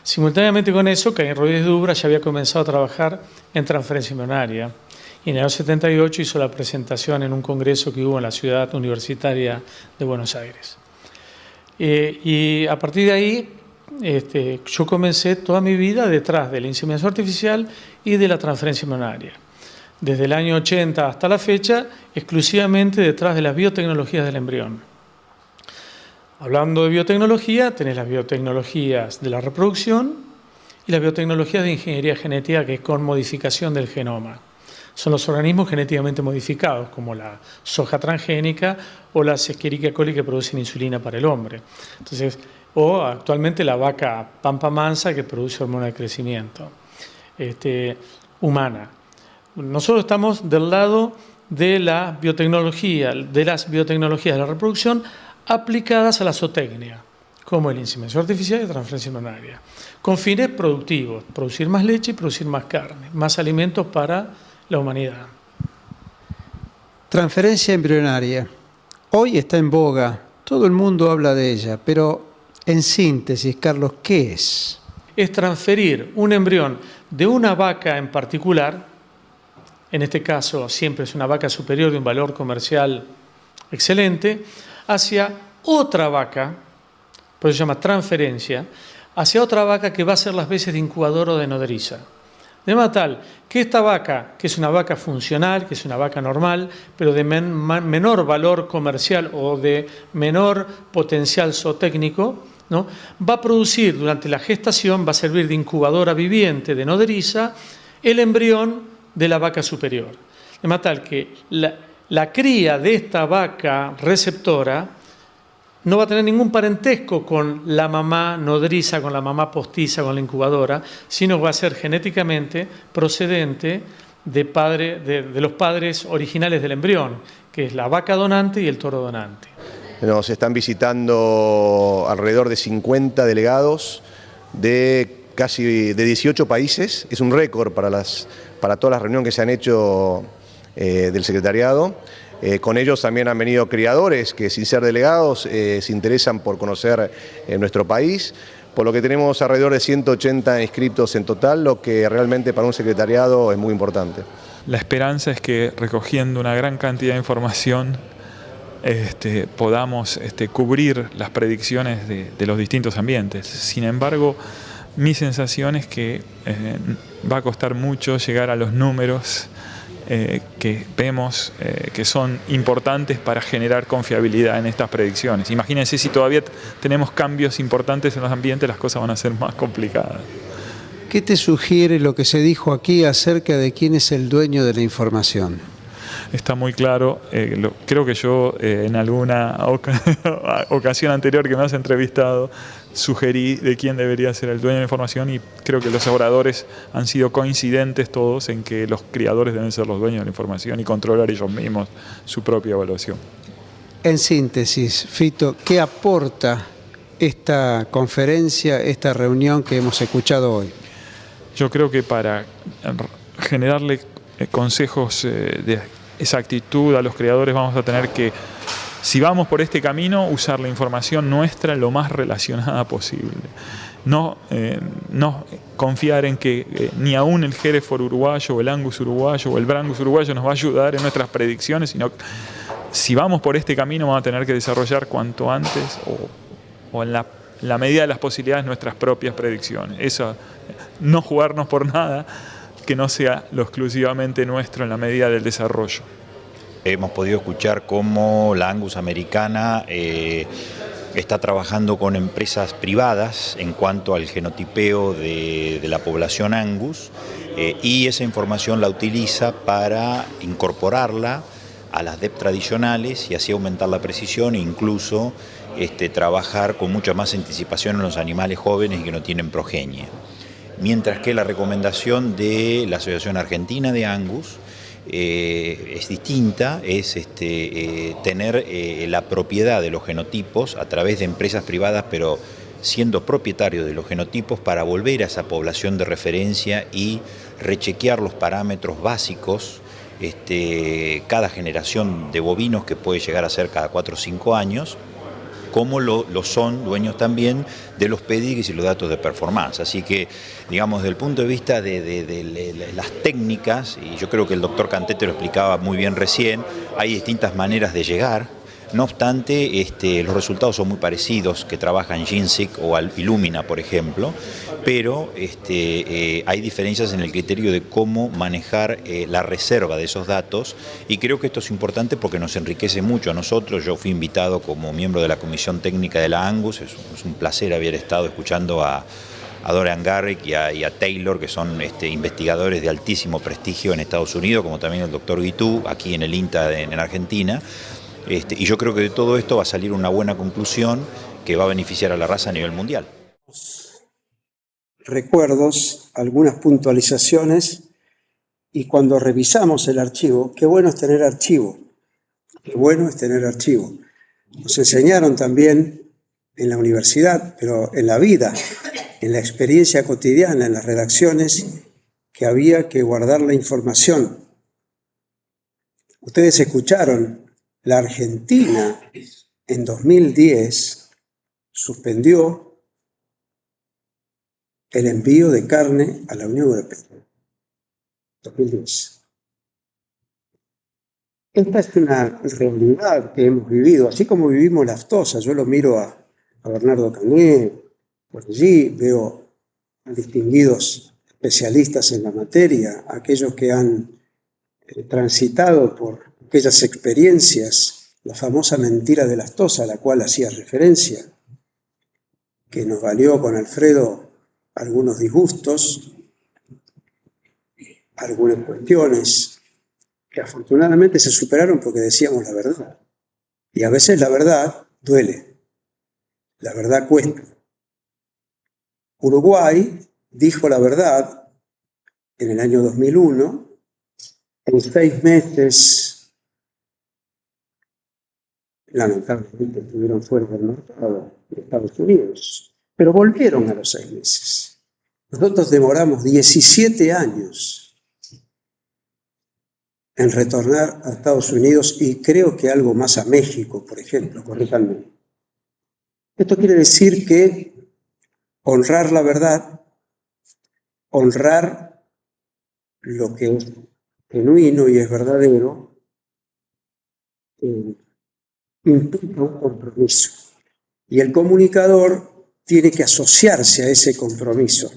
Simultáneamente con eso, Caín Rodríguez Dubra ya había comenzado a trabajar en transferencia embrionaria. Y en el año 78 hizo la presentación en un congreso que hubo en la ciudad universitaria de Buenos Aires. Y a partir de ahí, yo comencé toda mi vida detrás de la inseminación artificial y de la transferencia embrionaria. Desde el año 80 hasta la fecha, exclusivamente detrás de las biotecnologías del embrión. Hablando de biotecnología, tenés las biotecnologías de la reproducción y las biotecnologías de ingeniería genética, que es con modificación del genoma. Son los organismos genéticamente modificados, como la soja transgénica o la Escherichia coli, que producen insulina para el hombre. Entonces, o actualmente la vaca pampa mansa, que produce hormona de crecimiento humana. Nosotros estamos del lado de la biotecnología, de las biotecnologías de la reproducción aplicadas a la zootecnia, como la inseminación artificial y la transferencia embrionaria, con fines productivos, producir más leche y producir más carne, más alimentos para la humanidad. Transferencia embrionaria. Hoy está en boga, todo el mundo habla de ella, pero en síntesis, Carlos, ¿qué es? Es transferir un embrión de una vaca en particular, en este caso siempre es una vaca superior de un valor comercial excelente, hacia otra vaca, por eso se llama transferencia, hacia otra vaca que va a ser las veces de incubadora o de nodriza. De manera tal que esta vaca, que es una vaca funcional, que es una vaca normal, pero de menor valor comercial o de menor potencial zootécnico, ¿no?, va a producir durante la gestación, va a servir de incubadora viviente, de nodriza, el embrión de la vaca superior. De manera tal que la cría de esta vaca receptora no va a tener ningún parentesco con la mamá nodriza, con la mamá postiza, con la incubadora, sino va a ser genéticamente procedente de los padres originales del embrión, que es la vaca donante y el toro donante. Nos están visitando alrededor de 50 delegados de casi de 18 países. Es un récord para todas las reuniones que se han hecho del secretariado. Con ellos también han venido criadores que, sin ser delegados, se interesan por conocer nuestro país, por lo que tenemos alrededor de 180 inscritos en total, lo que realmente para un secretariado es muy importante. La esperanza es que, recogiendo una gran cantidad de información, podamos cubrir las predicciones de los distintos ambientes. Sin embargo, mi sensación es que va a costar mucho llegar a los números que vemos que son importantes para generar confiabilidad en estas predicciones. Imagínense, si todavía tenemos cambios importantes en los ambientes, las cosas van a ser más complicadas. ¿Qué te sugiere lo que se dijo aquí acerca de quién es el dueño de la información? Está muy claro. Creo que yo en alguna ocasión anterior que me has entrevistado sugerí de quién debería ser el dueño de la información, y creo que los oradores han sido coincidentes todos en que los criadores deben ser los dueños de la información y controlar ellos mismos su propia evaluación. En síntesis, Fito, ¿qué aporta esta conferencia, esta reunión que hemos escuchado hoy? Yo creo que para generarle consejos de exactitud a los criadores vamos a tener que, si vamos por este camino, usar la información nuestra lo más relacionada posible. No confiar en que ni aún el Hereford uruguayo, o el Angus uruguayo, o el Brangus uruguayo nos va a ayudar en nuestras predicciones, sino que si vamos por este camino vamos a tener que desarrollar cuanto antes o en la medida de las posibilidades nuestras propias predicciones. Eso, no jugarnos por nada que no sea lo exclusivamente nuestro en la medida del desarrollo. Hemos podido escuchar cómo la Angus americana está trabajando con empresas privadas en cuanto al genotipeo de la población Angus y esa información la utiliza para incorporarla a las DEP tradicionales y así aumentar la precisión e incluso trabajar con mucha más anticipación en los animales jóvenes que no tienen progenie. Mientras que la recomendación de la Asociación Argentina de Angus es distinta, es tener la propiedad de los genotipos a través de empresas privadas, pero siendo propietarios de los genotipos para volver a esa población de referencia y rechequear los parámetros básicos cada generación de bovinos, que puede llegar a ser cada 4 o 5 años, como lo son dueños también de los pedigrees y los datos de performance. Así que, digamos, desde el punto de vista de las técnicas, y yo creo que el doctor Cantete lo explicaba muy bien recién, hay distintas maneras de llegar. No obstante, los resultados son muy parecidos que trabajan GeneSeq o Illumina, por ejemplo, pero hay diferencias en el criterio de cómo manejar la reserva de esos datos, y creo que esto es importante porque nos enriquece mucho a nosotros. Yo fui invitado como miembro de la Comisión Técnica de la Angus, es un placer haber estado escuchando a Dorian Garrick y a Taylor, que son investigadores de altísimo prestigio en Estados Unidos, como también el doctor Guitú, aquí en el INTA en Argentina. Y yo creo que de todo esto va a salir una buena conclusión que va a beneficiar a la raza a nivel mundial. Recuerdos, algunas puntualizaciones, y cuando revisamos el archivo, qué bueno es tener archivo, qué bueno es tener archivo. Nos enseñaron también en la universidad, pero en la vida, en la experiencia cotidiana, en las redacciones, que había que guardar la información. Ustedes escucharon, la Argentina en 2010 suspendió el envío de carne a la Unión Europea. 2010. Esta es una realidad que hemos vivido, así como vivimos la aftosa. Yo lo miro a Bernardo Cané, por allí veo a distinguidos especialistas en la materia, aquellos que han transitado por aquellas experiencias, la famosa mentira de la aftosa a la cual hacía referencia, que nos valió con Alfredo algunos disgustos, algunas cuestiones que afortunadamente se superaron porque decíamos la verdad. Y a veces la verdad duele, la verdad cuesta. Uruguay dijo la verdad en el año 2001, en 6 meses, lamentablemente estuvieron fuera del mercado de Estados Unidos, pero volvieron a los 6 meses. Nosotros demoramos 17 años en retornar a Estados Unidos y creo que algo más a México, por ejemplo, corríjanme. Esto quiere decir que honrar la verdad, honrar lo que es genuino y es verdadero, implica un compromiso. Y el comunicador tiene que asociarse a ese compromiso.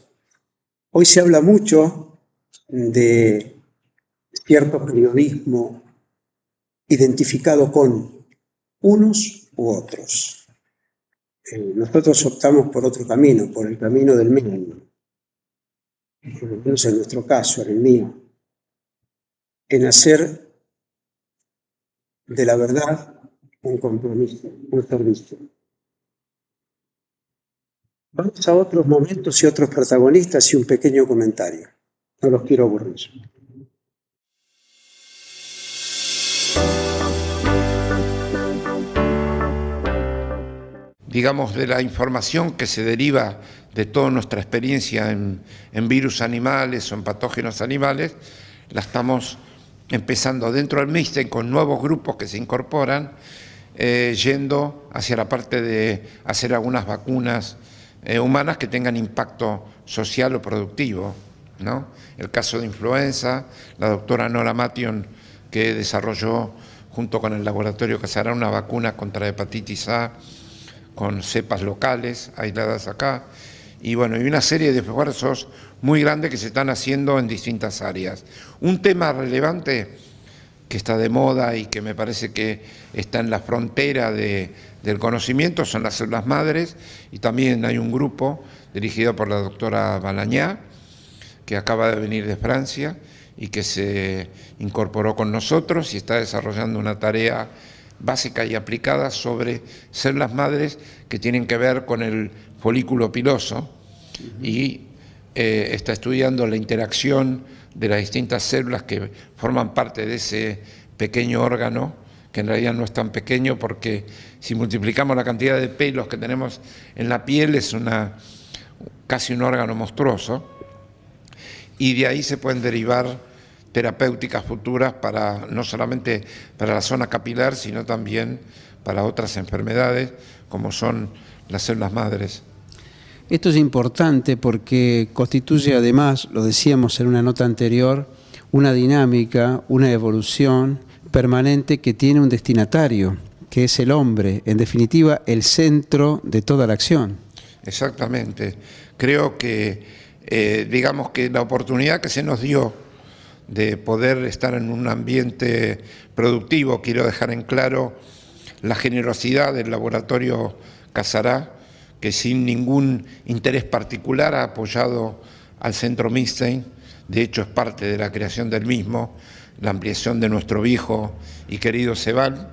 Hoy se habla mucho de cierto periodismo identificado con unos u otros. Nosotros optamos por otro camino, por el camino del medio. Entonces, en nuestro caso, en el mío, en hacer de la verdad un compromiso, un servicio. Vamos a otros momentos y otros protagonistas y un pequeño comentario. No los quiero aburrir. Digamos, de la información que se deriva de toda nuestra experiencia en virus animales o en patógenos animales, la estamos empezando dentro del MISTEN con nuevos grupos que se incorporan, yendo hacia la parte de hacer algunas vacunas humanas que tengan impacto social o productivo, ¿no? El caso de influenza, la doctora Nora Mation, que desarrolló junto con el laboratorio Casará una vacuna contra hepatitis A con cepas locales aisladas acá, y bueno, y una serie de esfuerzos muy grandes que se están haciendo en distintas áreas. Un tema relevante que está de moda y que me parece que está en la frontera del conocimiento son las células madres, y también hay un grupo dirigido por la doctora Balañá, que acaba de venir de Francia y que se incorporó con nosotros y está desarrollando una tarea básica y aplicada sobre células madres que tienen que ver con el folículo piloso, y está estudiando la interacción de las distintas células que forman parte de ese pequeño órgano, que en realidad no es tan pequeño porque si multiplicamos la cantidad de pelos que tenemos en la piel es casi un órgano monstruoso, y de ahí se pueden derivar terapéuticas futuras para no solamente para la zona capilar, sino también para otras enfermedades como son las células madres. Esto es importante porque constituye además, lo decíamos en una nota anterior, una dinámica, una evolución permanente que tiene un destinatario, que es el hombre, en definitiva el centro de toda la acción. Exactamente. Creo que digamos que la oportunidad que se nos dio de poder estar en un ambiente productivo, quiero dejar en claro la generosidad del laboratorio Casará, que sin ningún interés particular ha apoyado al Centro Milstein. De hecho es parte de la creación del mismo, la ampliación de nuestro viejo y querido CEBAL,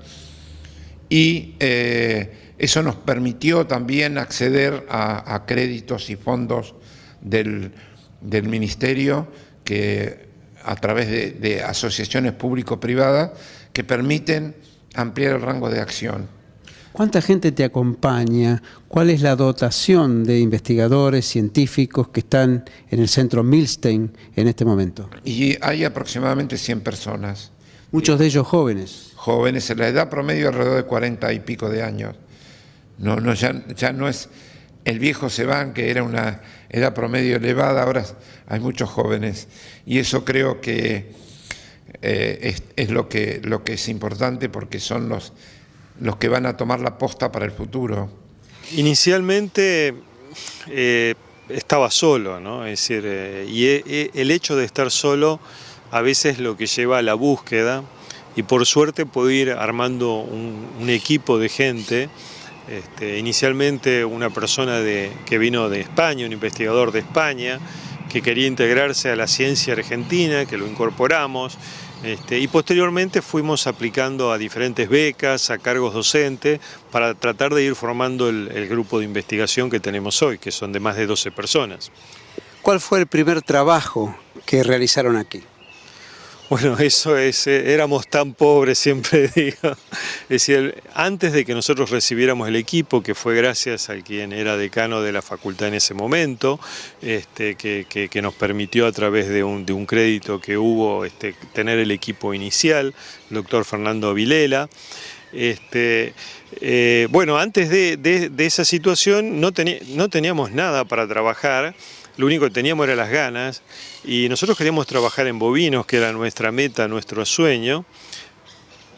y eso nos permitió también acceder a créditos y fondos del Ministerio, que a través de asociaciones público-privadas que permiten ampliar el rango de acción. ¿Cuánta gente te acompaña? ¿Cuál es la dotación de investigadores, científicos que están en el Centro Milstein en este momento? Y hay aproximadamente 100 personas. Muchos de ellos jóvenes. Jóvenes, en la edad promedio alrededor de 40 y pico de años. Ya no es el viejo Sebán, que era una edad promedio elevada, ahora hay muchos jóvenes. Y eso creo que es lo que es importante, porque son los que van a tomar la posta para el futuro. Inicialmente estaba solo, ¿no? Es decir, y el hecho de estar solo a veces lo que lleva a la búsqueda, y por suerte pude ir armando un equipo de gente. Inicialmente una persona que vino de España, un investigador de España, que quería integrarse a la ciencia argentina, que lo incorporamos. Y posteriormente fuimos aplicando a diferentes becas, a cargos docentes, para tratar de ir formando el grupo de investigación que tenemos hoy, que son de más de 12 personas. ¿Cuál fue el primer trabajo que realizaron aquí? Bueno, eso es, éramos tan pobres, siempre digo. Es decir, antes de que nosotros recibiéramos el equipo, que fue gracias a quien era decano de la facultad en ese momento, que nos permitió a través de un crédito que hubo tener el equipo inicial, el doctor Fernando Vilela. Bueno, antes de esa situación no teníamos nada para trabajar. Lo único que teníamos era las ganas, y nosotros queríamos trabajar en bovinos, que era nuestra meta, nuestro sueño,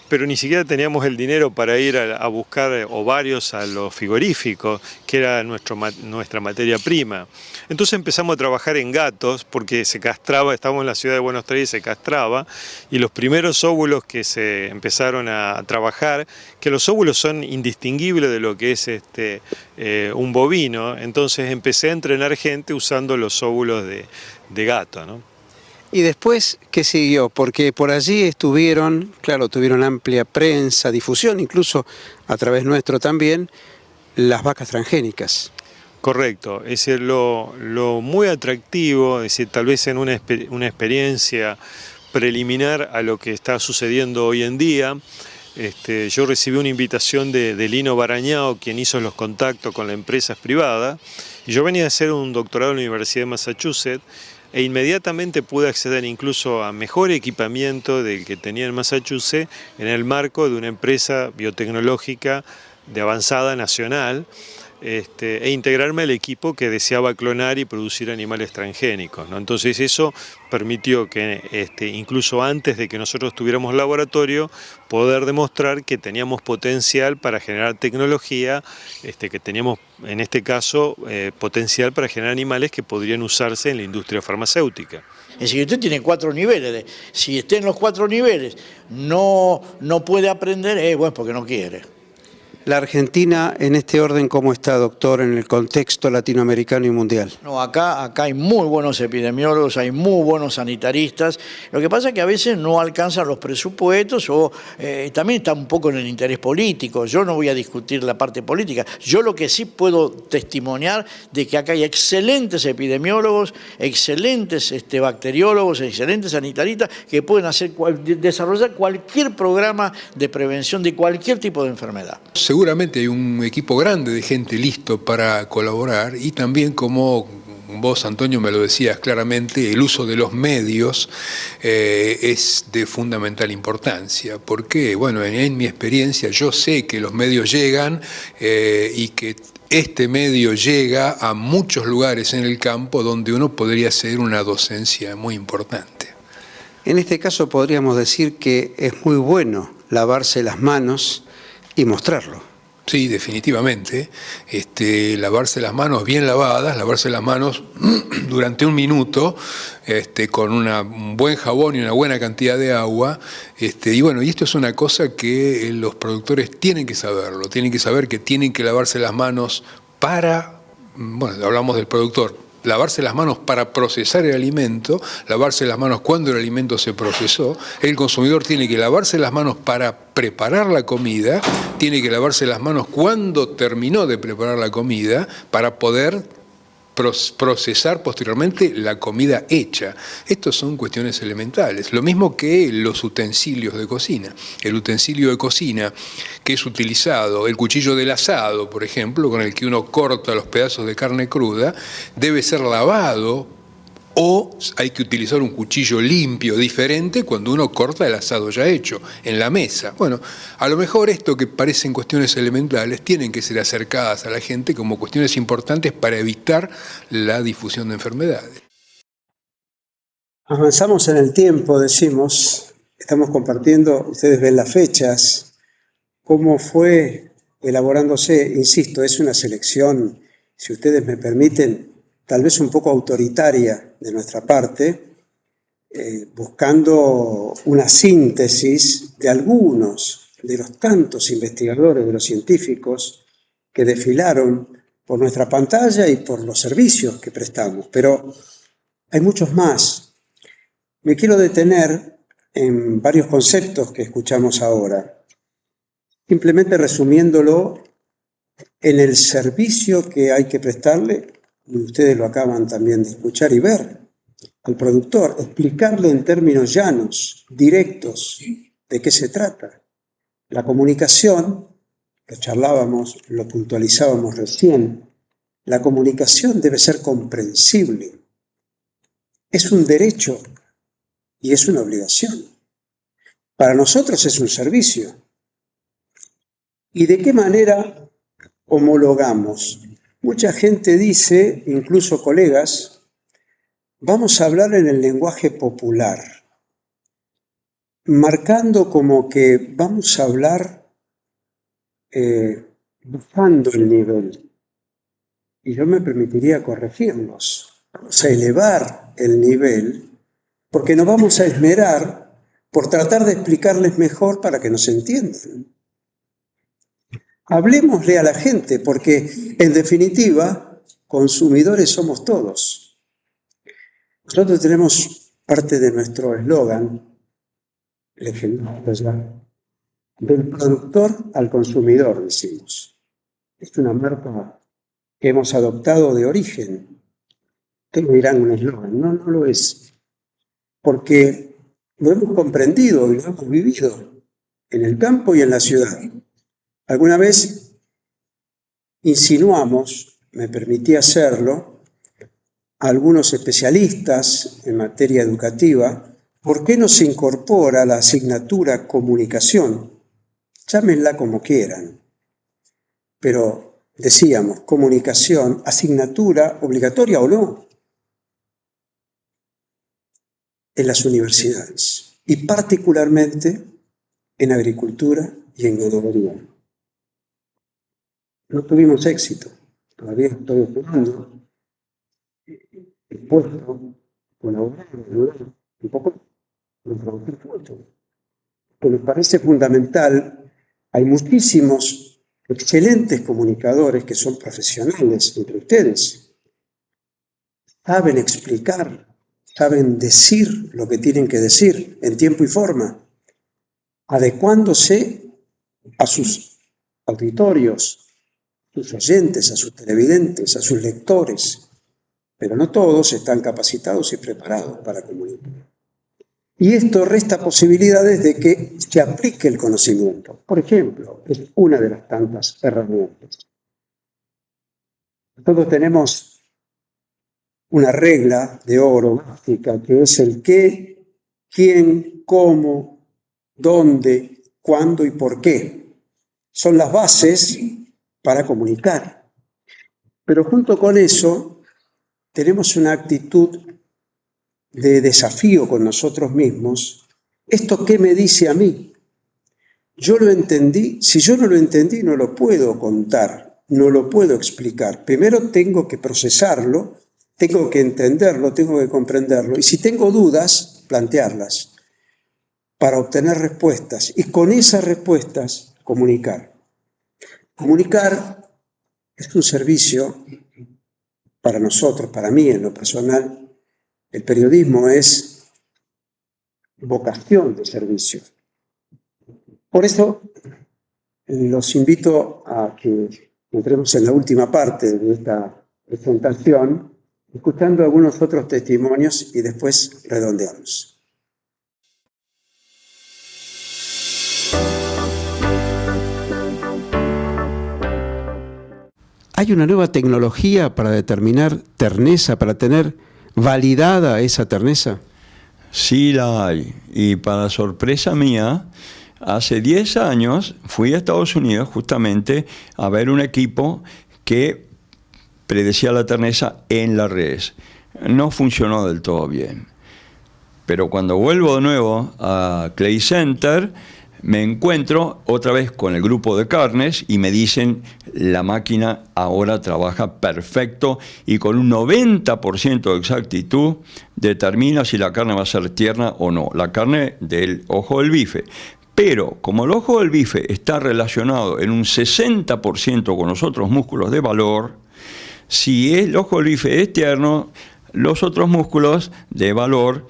pero ni siquiera teníamos el dinero para ir a buscar ovarios a los frigoríficos, que era nuestra materia prima. Entonces empezamos a trabajar en gatos, porque se castraba, estábamos en la ciudad de Buenos Aires, se castraba, y los primeros óvulos que se empezaron a trabajar, que los óvulos son indistinguibles de lo que es un bovino, entonces empecé a entrenar gente usando los óvulos de gato, ¿no? ¿Y después qué siguió? Porque por allí estuvieron, claro, tuvieron amplia prensa, difusión, incluso a través nuestro también, las vacas transgénicas. Correcto, es decir, lo muy atractivo, es decir, tal vez en una experiencia preliminar a lo que está sucediendo hoy en día. Yo recibí una invitación de Lino Barañao, quien hizo los contactos con las empresas privadas, y yo venía a hacer un doctorado en la Universidad de Massachusetts, e inmediatamente pude acceder incluso a mejor equipamiento del que tenía en Massachusetts en el marco de una empresa biotecnológica de avanzada nacional, e integrarme al equipo que deseaba clonar y producir animales transgénicos, ¿no? Entonces eso permitió que incluso antes de que nosotros tuviéramos laboratorio, poder demostrar que teníamos potencial para generar tecnología, que teníamos en este caso potencial para generar animales que podrían usarse en la industria farmacéutica. Es decir, usted tiene 4 niveles. Si está en los 4 niveles no puede aprender, bueno, porque no quiere. La Argentina, en este orden, ¿cómo está, doctor, en el contexto latinoamericano y mundial? No, acá hay muy buenos epidemiólogos, hay muy buenos sanitaristas. Lo que pasa es que a veces no alcanzan los presupuestos o también está un poco en el interés político. Yo no voy a discutir la parte política. Yo lo que sí puedo testimoniar de que acá hay excelentes epidemiólogos, excelentes bacteriólogos, excelentes sanitaristas que pueden desarrollar cualquier programa de prevención de cualquier tipo de enfermedad. Seguramente hay un equipo grande de gente listo para colaborar y también, como vos, Antonio, me lo decías claramente, el uso de los medios es de fundamental importancia, porque, bueno, en mi experiencia yo sé que los medios llegan y que este medio llega a muchos lugares en el campo donde uno podría hacer una docencia muy importante. En este caso podríamos decir que es muy bueno lavarse las manos y mostrarlo. Sí, definitivamente. Lavarse las manos bien lavadas, lavarse las manos durante 1 minuto, con un buen jabón y una buena cantidad de agua. Y bueno, y esto es una cosa que los productores tienen que saberlo, tienen que saber que tienen que lavarse las manos para, bueno, hablamos del productor, lavarse las manos para procesar el alimento, lavarse las manos cuando el alimento se procesó. El consumidor tiene que lavarse las manos para preparar la comida, tiene que lavarse las manos cuando terminó de preparar la comida para poder procesar posteriormente la comida hecha. Estas son cuestiones elementales. Lo mismo que los utensilios de cocina. El utensilio de cocina que es utilizado, el cuchillo del asado, por ejemplo, con el que uno corta los pedazos de carne cruda, debe ser lavado, o hay que utilizar un cuchillo limpio, diferente, cuando uno corta el asado ya hecho, en la mesa. Bueno, a lo mejor esto que parecen cuestiones elementales tienen que ser acercadas a la gente como cuestiones importantes para evitar la difusión de enfermedades. Avanzamos en el tiempo, decimos, estamos compartiendo, ustedes ven las fechas, cómo fue elaborándose, insisto, es una selección, si ustedes me permiten, tal vez un poco autoritaria de nuestra parte, buscando una síntesis de algunos de los tantos investigadores, de los científicos que desfilaron por nuestra pantalla y por los servicios que prestamos. Pero hay muchos más. Me quiero detener en varios conceptos que escuchamos ahora, simplemente resumiéndolo en el servicio que hay que prestarle, y ustedes lo acaban también de escuchar y ver, al productor, explicarle en términos llanos, directos, de qué se trata. La comunicación, que charlábamos, lo puntualizábamos recién, la comunicación debe ser comprensible. Es un derecho y es una obligación. Para nosotros es un servicio. ¿Y de qué manera homologamos? Mucha gente dice, incluso colegas, vamos a hablar en el lenguaje popular, marcando como que vamos a hablar bajando el nivel. Y yo me permitiría corregirlos. Vamos a elevar el nivel porque nos vamos a esmerar por tratar de explicarles mejor para que nos entiendan. Hablemosle a la gente, porque en definitiva, consumidores somos todos. Nosotros tenemos parte de nuestro eslogan, legendario ya, del productor al consumidor, decimos. Es una marca que hemos adoptado de origen. Ustedes dirán un eslogan, no lo es. Porque lo hemos comprendido y lo hemos vivido en el campo y en la ciudad. Alguna vez insinuamos, me permití hacerlo, a algunos especialistas en materia educativa, ¿por qué no se incorpora la asignatura comunicación? Llámenla como quieran, pero decíamos, comunicación, asignatura obligatoria o no, en las universidades y particularmente en agricultura y en ganadería. No tuvimos éxito, todavía estoy esperando el puesto, colaborar, ayudar, un poco de producir fruto. Que me parece fundamental, hay muchísimos excelentes comunicadores que son profesionales entre ustedes, saben explicar, saben decir lo que tienen que decir en tiempo y forma, adecuándose a sus auditorios, a sus oyentes, a sus televidentes, a sus lectores, pero no todos están capacitados y preparados para comunicar. Y esto resta posibilidades de que se aplique el conocimiento. Por ejemplo, es una de las tantas herramientas. Nosotros tenemos una regla de oro básica que es el qué, quién, cómo, dónde, cuándo y por qué. Son las bases para comunicar. Pero junto con eso tenemos una actitud de desafío con nosotros mismos. ¿Esto qué me dice a mí? Yo lo entendí. Si yo no lo entendí, no lo puedo contar, no lo puedo explicar. Primero tengo que procesarlo, tengo que entenderlo, tengo que comprenderlo. Y si tengo dudas, plantearlas para obtener respuestas. Y con esas respuestas, comunicar. Comunicar es un servicio para nosotros, para mí en lo personal. El periodismo es vocación de servicio. Por eso los invito a que entremos en la última parte de esta presentación, escuchando algunos otros testimonios y después redondeamos. ¿Hay una nueva tecnología para determinar terneza, para tener validada esa terneza? Sí la hay. Y para sorpresa mía, hace 10 años fui a Estados Unidos justamente a ver un equipo que predecía la terneza en la res. No funcionó del todo bien. Pero cuando vuelvo de nuevo a Clay Center, me encuentro otra vez con el grupo de carnes y me dicen la máquina ahora trabaja perfecto y con un 90% de exactitud determina si la carne va a ser tierna o no, la carne del ojo del bife. Pero como el ojo del bife está relacionado en un 60% con los otros músculos de valor, si el ojo del bife es tierno, los otros músculos de valor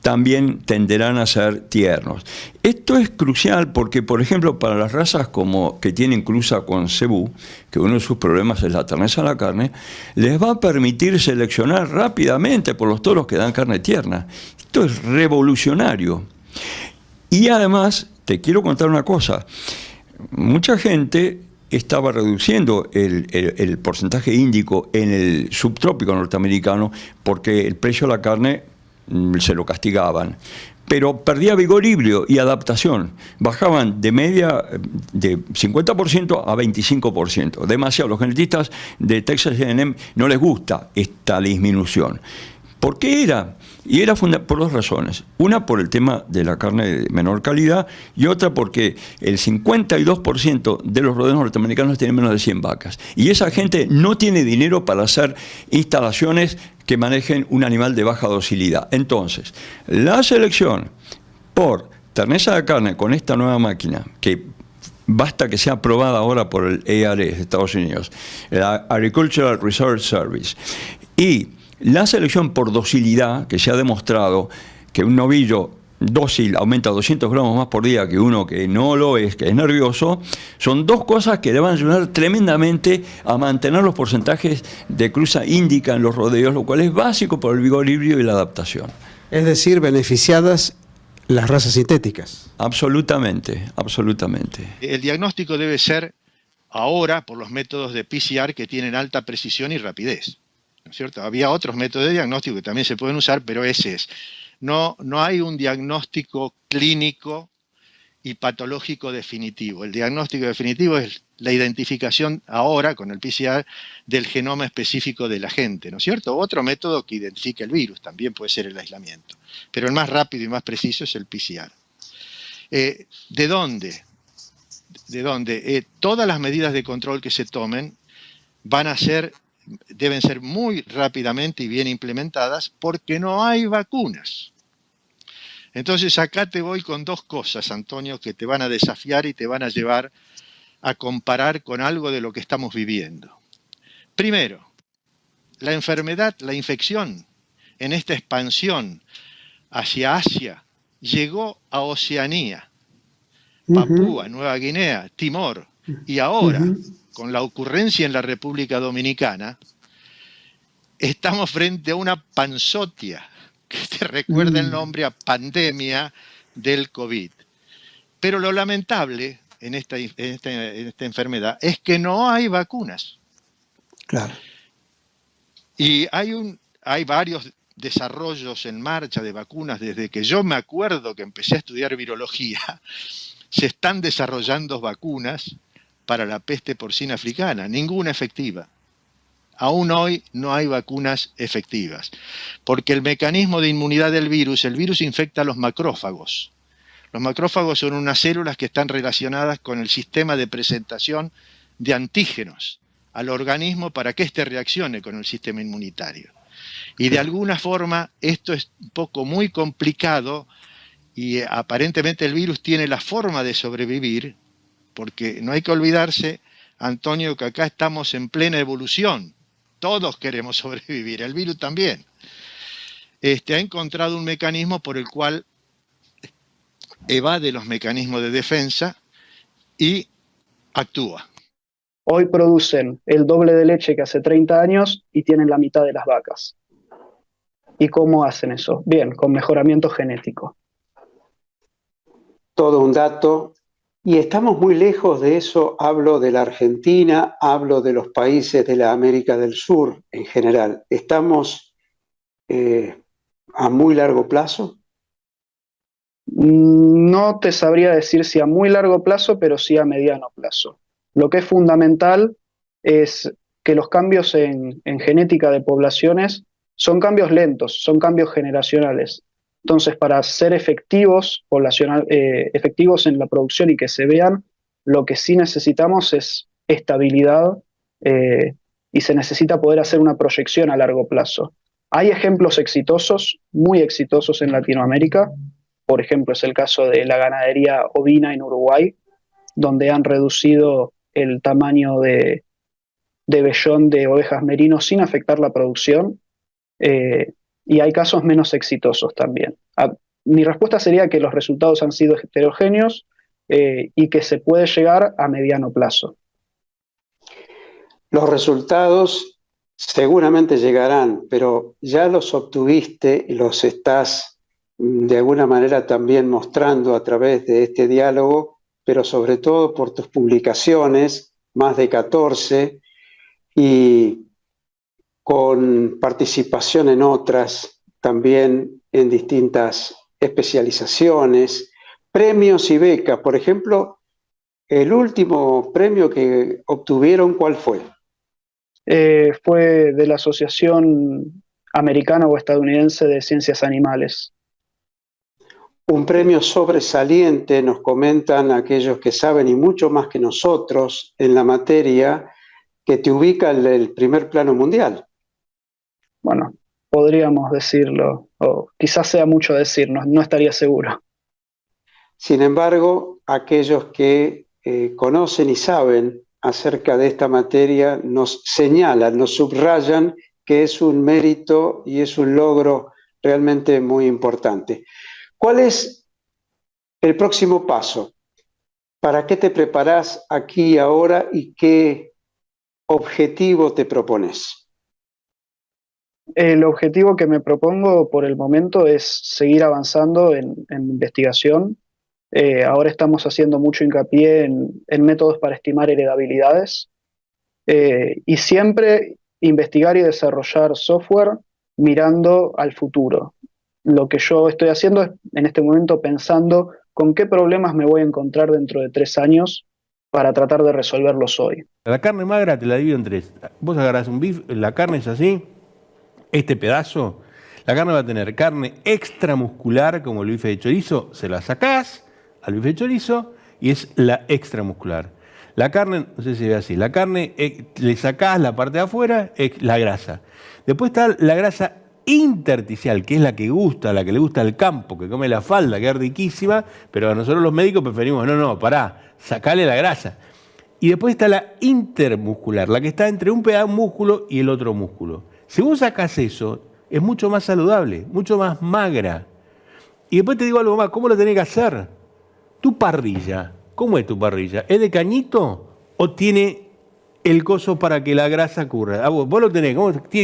también tenderán a ser tiernos. Esto es crucial porque, por ejemplo, para las razas como que tienen cruza con cebú, que uno de sus problemas es la terneza de la carne, les va a permitir seleccionar rápidamente por los toros que dan carne tierna. Esto es revolucionario. Y además, te quiero contar una cosa. Mucha gente estaba reduciendo el porcentaje índico en el subtrópico norteamericano porque el precio de la carne se lo castigaban, pero perdía vigor híbrido y adaptación, bajaban de media de 50% a 25%, demasiado. Los genetistas de Texas A&M no les gusta esta disminución. ¿Por qué era? Y era por dos razones. Una, por el tema de la carne de menor calidad, y otra porque el 52% de los rodeos norteamericanos tienen menos de 100 vacas. Y esa gente no tiene dinero para hacer instalaciones que manejen un animal de baja docilidad. Entonces, la selección por terneza de carne con esta nueva máquina, que basta que sea aprobada ahora por el ARS de Estados Unidos, la Agricultural Research Service, y la selección por docilidad, que se ha demostrado que un novillo dócil aumenta 200 gramos más por día que uno que no lo es, que es nervioso, son dos cosas que le van a ayudar tremendamente a mantener los porcentajes de cruza índica en los rodeos, lo cual es básico para el vigor híbrido y la adaptación. Es decir, beneficiadas las razas sintéticas. Absolutamente, absolutamente. El diagnóstico debe ser ahora por los métodos de PCR que tienen alta precisión y rapidez. ¿No es cierto? Había otros métodos de diagnóstico que también se pueden usar, pero ese es. No hay un diagnóstico clínico y patológico definitivo. El diagnóstico definitivo es la identificación ahora con el PCR del genoma específico de la gente, ¿no es cierto? Otro método que identifica el virus también puede ser el aislamiento, pero el más rápido y más preciso es el PCR. ¿De dónde? Todas las medidas de control que se tomen deben ser muy rápidamente y bien implementadas porque no hay vacunas. Entonces acá te voy con dos cosas, Antonio, que te van a desafiar y te van a llevar a comparar con algo de lo que estamos viviendo. Primero, la enfermedad, la infección, en esta expansión hacia Asia, llegó a Oceanía, Papúa, Nueva Guinea, Timor, y ahora, con la ocurrencia en la República Dominicana, estamos frente a una panzotia, que te recuerda el nombre a pandemia del COVID. Pero lo lamentable en esta enfermedad es que no hay vacunas. Claro. Y hay varios desarrollos en marcha de vacunas desde que yo me acuerdo que empecé a estudiar virología. Se están desarrollando vacunas para la peste porcina africana, ninguna efectiva. Aún hoy no hay vacunas efectivas, porque el mecanismo de inmunidad del virus, el virus infecta a los macrófagos. Los macrófagos son unas células que están relacionadas con el sistema de presentación de antígenos al organismo para que éste reaccione con el sistema inmunitario. Y de alguna forma esto es un poco muy complicado y aparentemente el virus tiene la forma de sobrevivir, porque no hay que olvidarse, Antonio, que acá estamos en plena evolución. Todos queremos sobrevivir, el virus también. Ha encontrado un mecanismo por el cual evade los mecanismos de defensa y actúa. Hoy producen el doble de leche que hace 30 años y tienen la mitad de las vacas. ¿Y cómo hacen eso? Bien, con mejoramiento genético. Todo un dato. Y estamos muy lejos de eso, hablo de la Argentina, hablo de los países de la América del Sur en general. ¿Estamos a muy largo plazo? No te sabría decir si a muy largo plazo, pero sí a mediano plazo. Lo que es fundamental es que los cambios en genética de poblaciones son cambios lentos, son cambios generacionales. Entonces, para ser efectivos en la producción y que se vean, lo que sí necesitamos es estabilidad y se necesita poder hacer una proyección a largo plazo. Hay ejemplos exitosos, muy exitosos en Latinoamérica. Por ejemplo, es el caso de la ganadería ovina en Uruguay, donde han reducido el tamaño de vellón de ovejas merino sin afectar la producción. Y hay casos menos exitosos también. Mi respuesta sería que los resultados han sido heterogéneos y que se puede llegar a mediano plazo. Los resultados seguramente llegarán, pero ya los obtuviste y los estás de alguna manera también mostrando a través de este diálogo, pero sobre todo por tus publicaciones, más de 14, y con participación en otras, también en distintas especializaciones, premios y becas. Por ejemplo, el último premio que obtuvieron, ¿cuál fue? Fue de la Asociación Americana o Estadounidense de Ciencias Animales. Un premio sobresaliente, nos comentan aquellos que saben y mucho más que nosotros en la materia, que te ubica en el primer plano mundial. Bueno, podríamos decirlo, o quizás sea mucho decir, no estaría seguro. Sin embargo, aquellos que conocen y saben acerca de esta materia nos señalan, nos subrayan que es un mérito y es un logro realmente muy importante. ¿Cuál es el próximo paso? ¿Para qué te preparás aquí y ahora y qué objetivo te propones? El objetivo que me propongo por el momento es seguir avanzando en investigación. Ahora estamos haciendo mucho hincapié en métodos para estimar heredabilidades y siempre investigar y desarrollar software mirando al futuro. Lo que yo estoy haciendo es en este momento pensando con qué problemas me voy a encontrar dentro de 3 años para tratar de resolverlos hoy. La carne magra te la divido en 3. Vos agarrás un bife, la carne es así, este pedazo, la carne va a tener carne extramuscular, como el bife de chorizo, se la sacás al bife de chorizo y es la extramuscular. La carne, no sé si se ve así, la carne le sacás la parte de afuera, la grasa. Después está la grasa intersticial, que es la que gusta, la que le gusta al campo, que come la falda, que es riquísima, pero a nosotros los médicos preferimos, no, pará, sacale la grasa. Y después está la intermuscular, la que está entre un pedazo músculo y el otro músculo. Si vos sacás eso, es mucho más saludable, mucho más magra. Y después te digo algo más, ¿cómo lo tenés que hacer? Tu parrilla, ¿cómo es tu parrilla? ¿Es de cañito o tiene el coso para que la grasa corra? Vos lo tenés,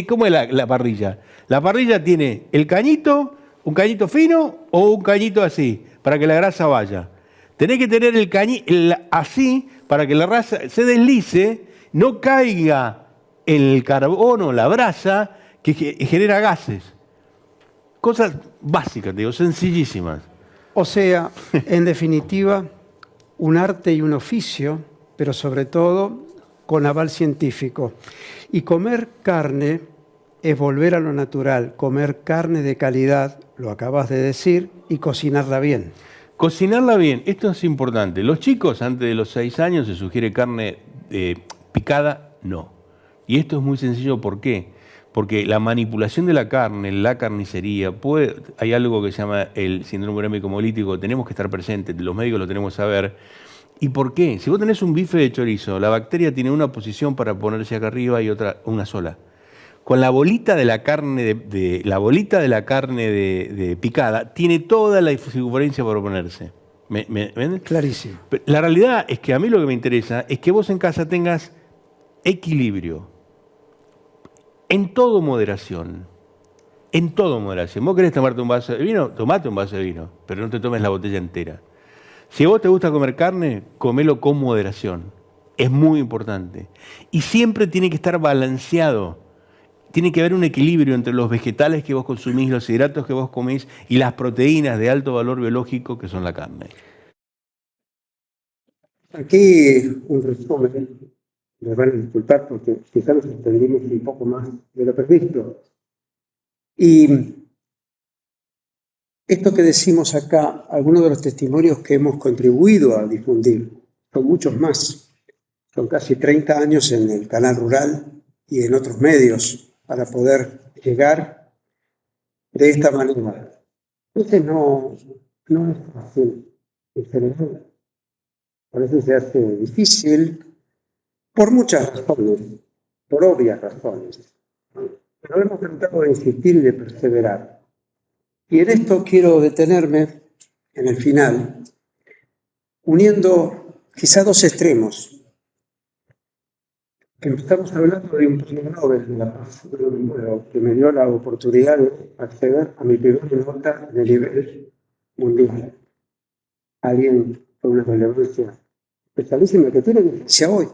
¿cómo es la parrilla? La parrilla tiene el cañito, un cañito fino o un cañito así, para que la grasa vaya. Tenés que tener el cañito así, para que la grasa se deslice, no caiga el carbono, la brasa, que genera gases. Cosas básicas, digo, sencillísimas. O sea, en definitiva, un arte y un oficio, pero sobre todo con aval científico. Y comer carne es volver a lo natural, comer carne de calidad, lo acabas de decir, y cocinarla bien. Cocinarla bien, esto es importante. Los chicos, antes de los 6 años, se sugiere carne picada, no. Y esto es muy sencillo, ¿por qué? Porque la manipulación de la carne, la carnicería, hay algo que se llama el síndrome urémico hemolítico, tenemos que estar presentes, los médicos lo tenemos que saber. ¿Y por qué? Si vos tenés un bife de chorizo, la bacteria tiene una posición para ponerse acá arriba y otra, una sola. Con la bolita de la carne de picada, tiene toda la circunferencia para ponerse. ¿Me ven? Clarísimo. La realidad es que a mí lo que me interesa es que vos en casa tengas equilibrio. En todo moderación. En todo moderación. Vos querés tomarte un vaso de vino, tomate un vaso de vino, pero no te tomes la botella entera. Si a vos te gusta comer carne, comelo con moderación. Es muy importante. Y siempre tiene que estar balanceado. Tiene que haber un equilibrio entre los vegetales que vos consumís, los hidratos que vos comís y las proteínas de alto valor biológico que son la carne. Aquí un resumen, me van a disculpar porque quizás nos extendimos un poco más de lo previsto. Y esto que decimos acá, algunos de los testimonios que hemos contribuido a difundir, son muchos más. Son casi 30 años en el Canal Rural y en otros medios para poder llegar de esta manera. Entonces no es fácil en general. Por eso se hace difícil, por muchas razones, por obvias razones. Pero hemos tratado de insistir y de perseverar. Y en esto quiero detenerme en el final, uniendo quizá dos extremos. Estamos hablando de un premio Nobel de la Paz, que me dio la oportunidad de acceder a mi primera nota de nivel mundial. Alguien con una relevancia especialísima que tiene vigencia hoy.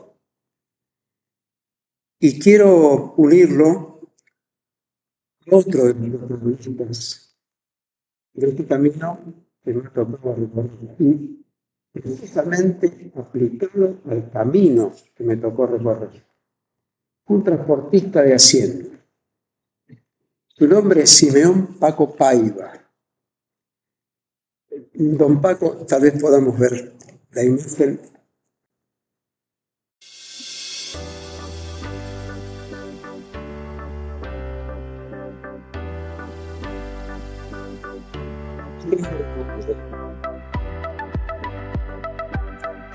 Y quiero unirlo a otro de mis protagonistas de este camino que me ha tocado recorrer. Y precisamente aplicado al camino que me tocó recorrer. Un transportista de Hacienda. Su nombre es Simeón Paco Paiva. Don Paco, tal vez podamos ver la imagen.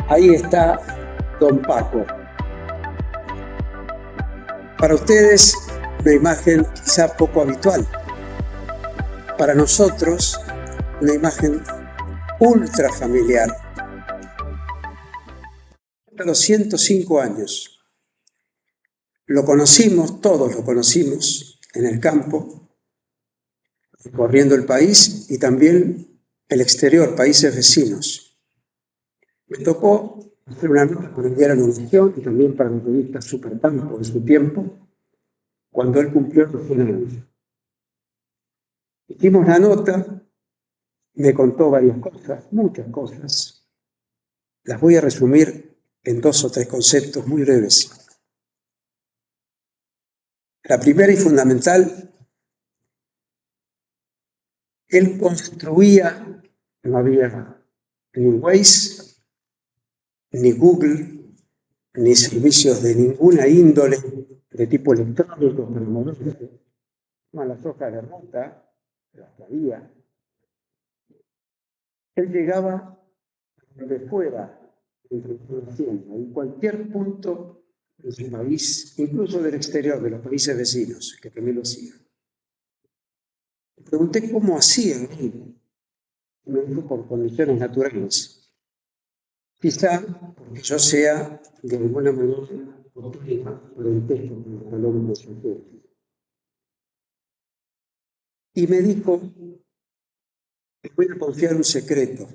Ahí está Don Paco. Para ustedes, una imagen quizá poco habitual. Para nosotros, una imagen ultra familiar. A los 105 años. Lo conocimos, todos lo conocimos, en el campo, recorriendo el país y también el exterior, países vecinos. Me tocó hacer una nota para el diario La Nación y también para la revista Supercampo de su tiempo, cuando él cumplió los 100 años. Hicimos la nota me contó varias cosas, muchas cosas. Las voy a resumir en 2 o 3 conceptos muy breves. La primera y fundamental, él construía, no había ni Waze, ni Google, ni servicios de ninguna índole de tipo electrónico, pero moverse, más las hojas de ruta, las había. Él llegaba donde fuera, en cualquier punto de su país, incluso del exterior, de los países vecinos, que también lo hacían. Le pregunté cómo hacían, me dijo por condiciones naturales. Quizá porque yo sea de alguna manera parentesco con el hombre extranjero. Y me dijo, te voy a confiar un secreto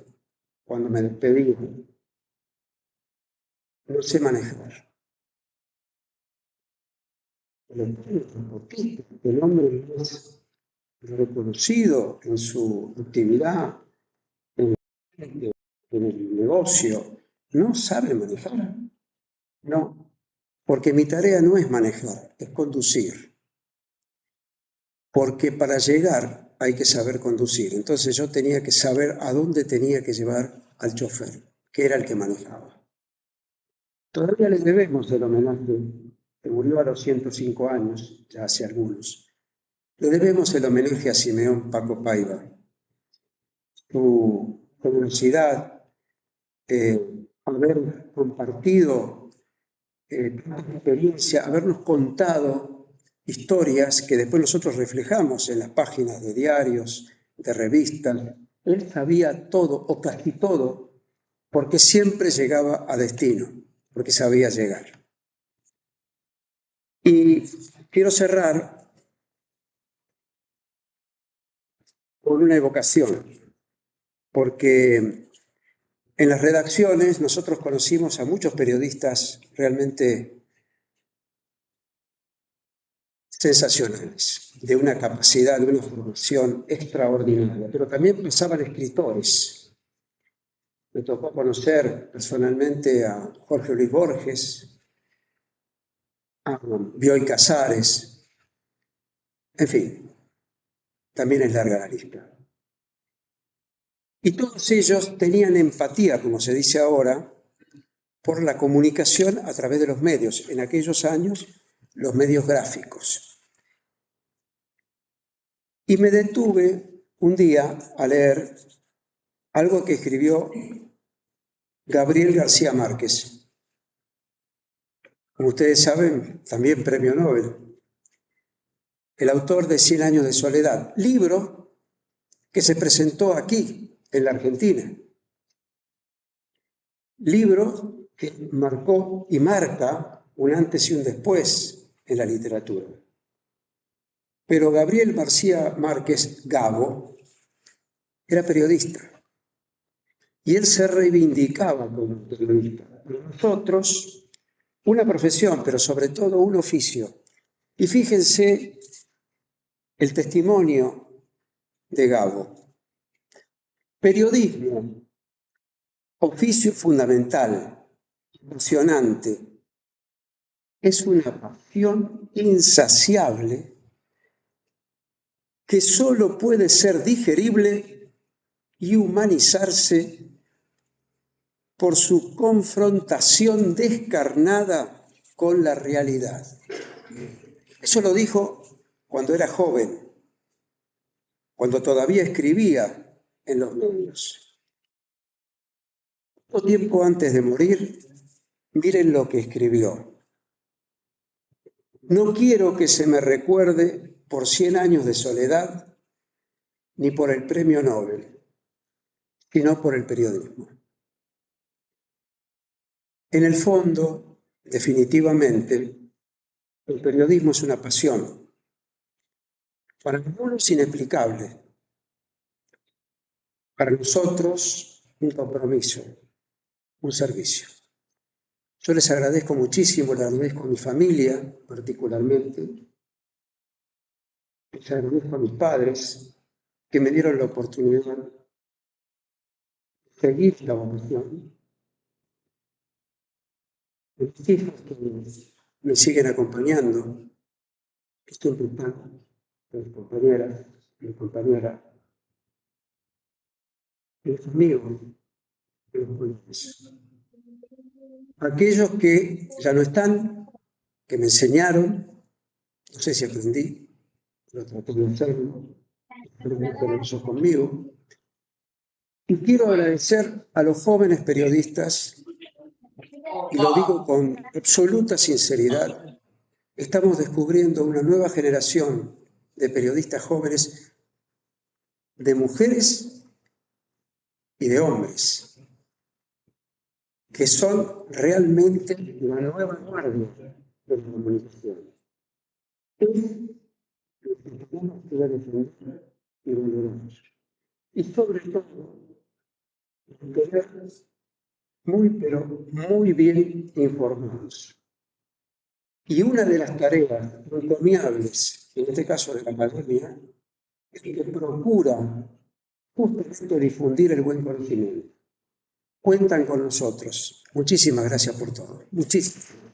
cuando me despedí. No sé manejar. El hombre es reconocido en su actividad, en el negocio, no sabe manejar. No, porque mi tarea no es manejar, es conducir. Porque para llegar hay que saber conducir. Entonces yo tenía que saber a dónde tenía que llevar al chofer, que era el que manejaba. Todavía le debemos el homenaje, que murió a los 105 años, ya hace algunos. Le debemos el homenaje a Simeón Paco Paiva. Su generosidad, haber compartido tanta experiencia, habernos contado historias que después nosotros reflejamos en las páginas de diarios, de revistas. Él sabía todo, o casi todo, porque siempre llegaba a destino, porque sabía llegar. Y quiero cerrar con una evocación, porque en las redacciones nosotros conocimos a muchos periodistas realmente sensacionales, de una capacidad, de una formación extraordinaria, pero también pasaban escritores. Me tocó conocer personalmente a Jorge Luis Borges, a Bioy Casares, en fin, también es larga la lista. Y todos ellos tenían empatía, como se dice ahora, por la comunicación a través de los medios. En aquellos años, los medios gráficos. Y me detuve un día a leer algo que escribió Gabriel García Márquez. Como ustedes saben, también premio Nobel. El autor de 100 años de soledad. Libro que se presentó aquí, en la Argentina. Libro que marcó y marca un antes y un después en la literatura. Pero Gabriel García Márquez, Gabo, era periodista. Y él se reivindicaba como periodista. Para nosotros, una profesión, pero sobre todo un oficio. Y fíjense el testimonio de Gabo. Periodismo, oficio fundamental, emocionante, es una pasión insaciable que solo puede ser digerible y humanizarse por su confrontación descarnada con la realidad. Eso lo dijo cuando era joven, cuando todavía escribía en los medios. Poco tiempo antes de morir, miren lo que escribió. No quiero que se me recuerde por 100 años de soledad, ni por el premio Nobel, sino por el periodismo. En el fondo, definitivamente, el periodismo es una pasión. Para algunos inexplicable. Para nosotros, un compromiso, un servicio. Yo les agradezco muchísimo, les agradezco a mi familia particularmente, les agradezco a mis padres que me dieron la oportunidad seguir la vocación. Los hijos que me siguen acompañando, que siempre están, mis compañeras, mis compañeras, los amigos, los colegas. Aquellos que ya no están, que me enseñaron, no sé si aprendí, pero traté de hacerlo, pero muy generosos conmigo. Y quiero agradecer a los jóvenes periodistas, y lo digo con absoluta sinceridad, estamos descubriendo una nueva generación de periodistas jóvenes, de mujeres y de hombres, que son realmente la nueva guardia de la comunicación. Es lo que tenemos que defender y valorar. Y sobre todo, tener muy, pero muy bien informados. Y una de las tareas encomiables, en este caso de la academia, es que procura justamente difundir el buen conocimiento. Cuentan con nosotros. Muchísimas gracias por todo. Muchísimas.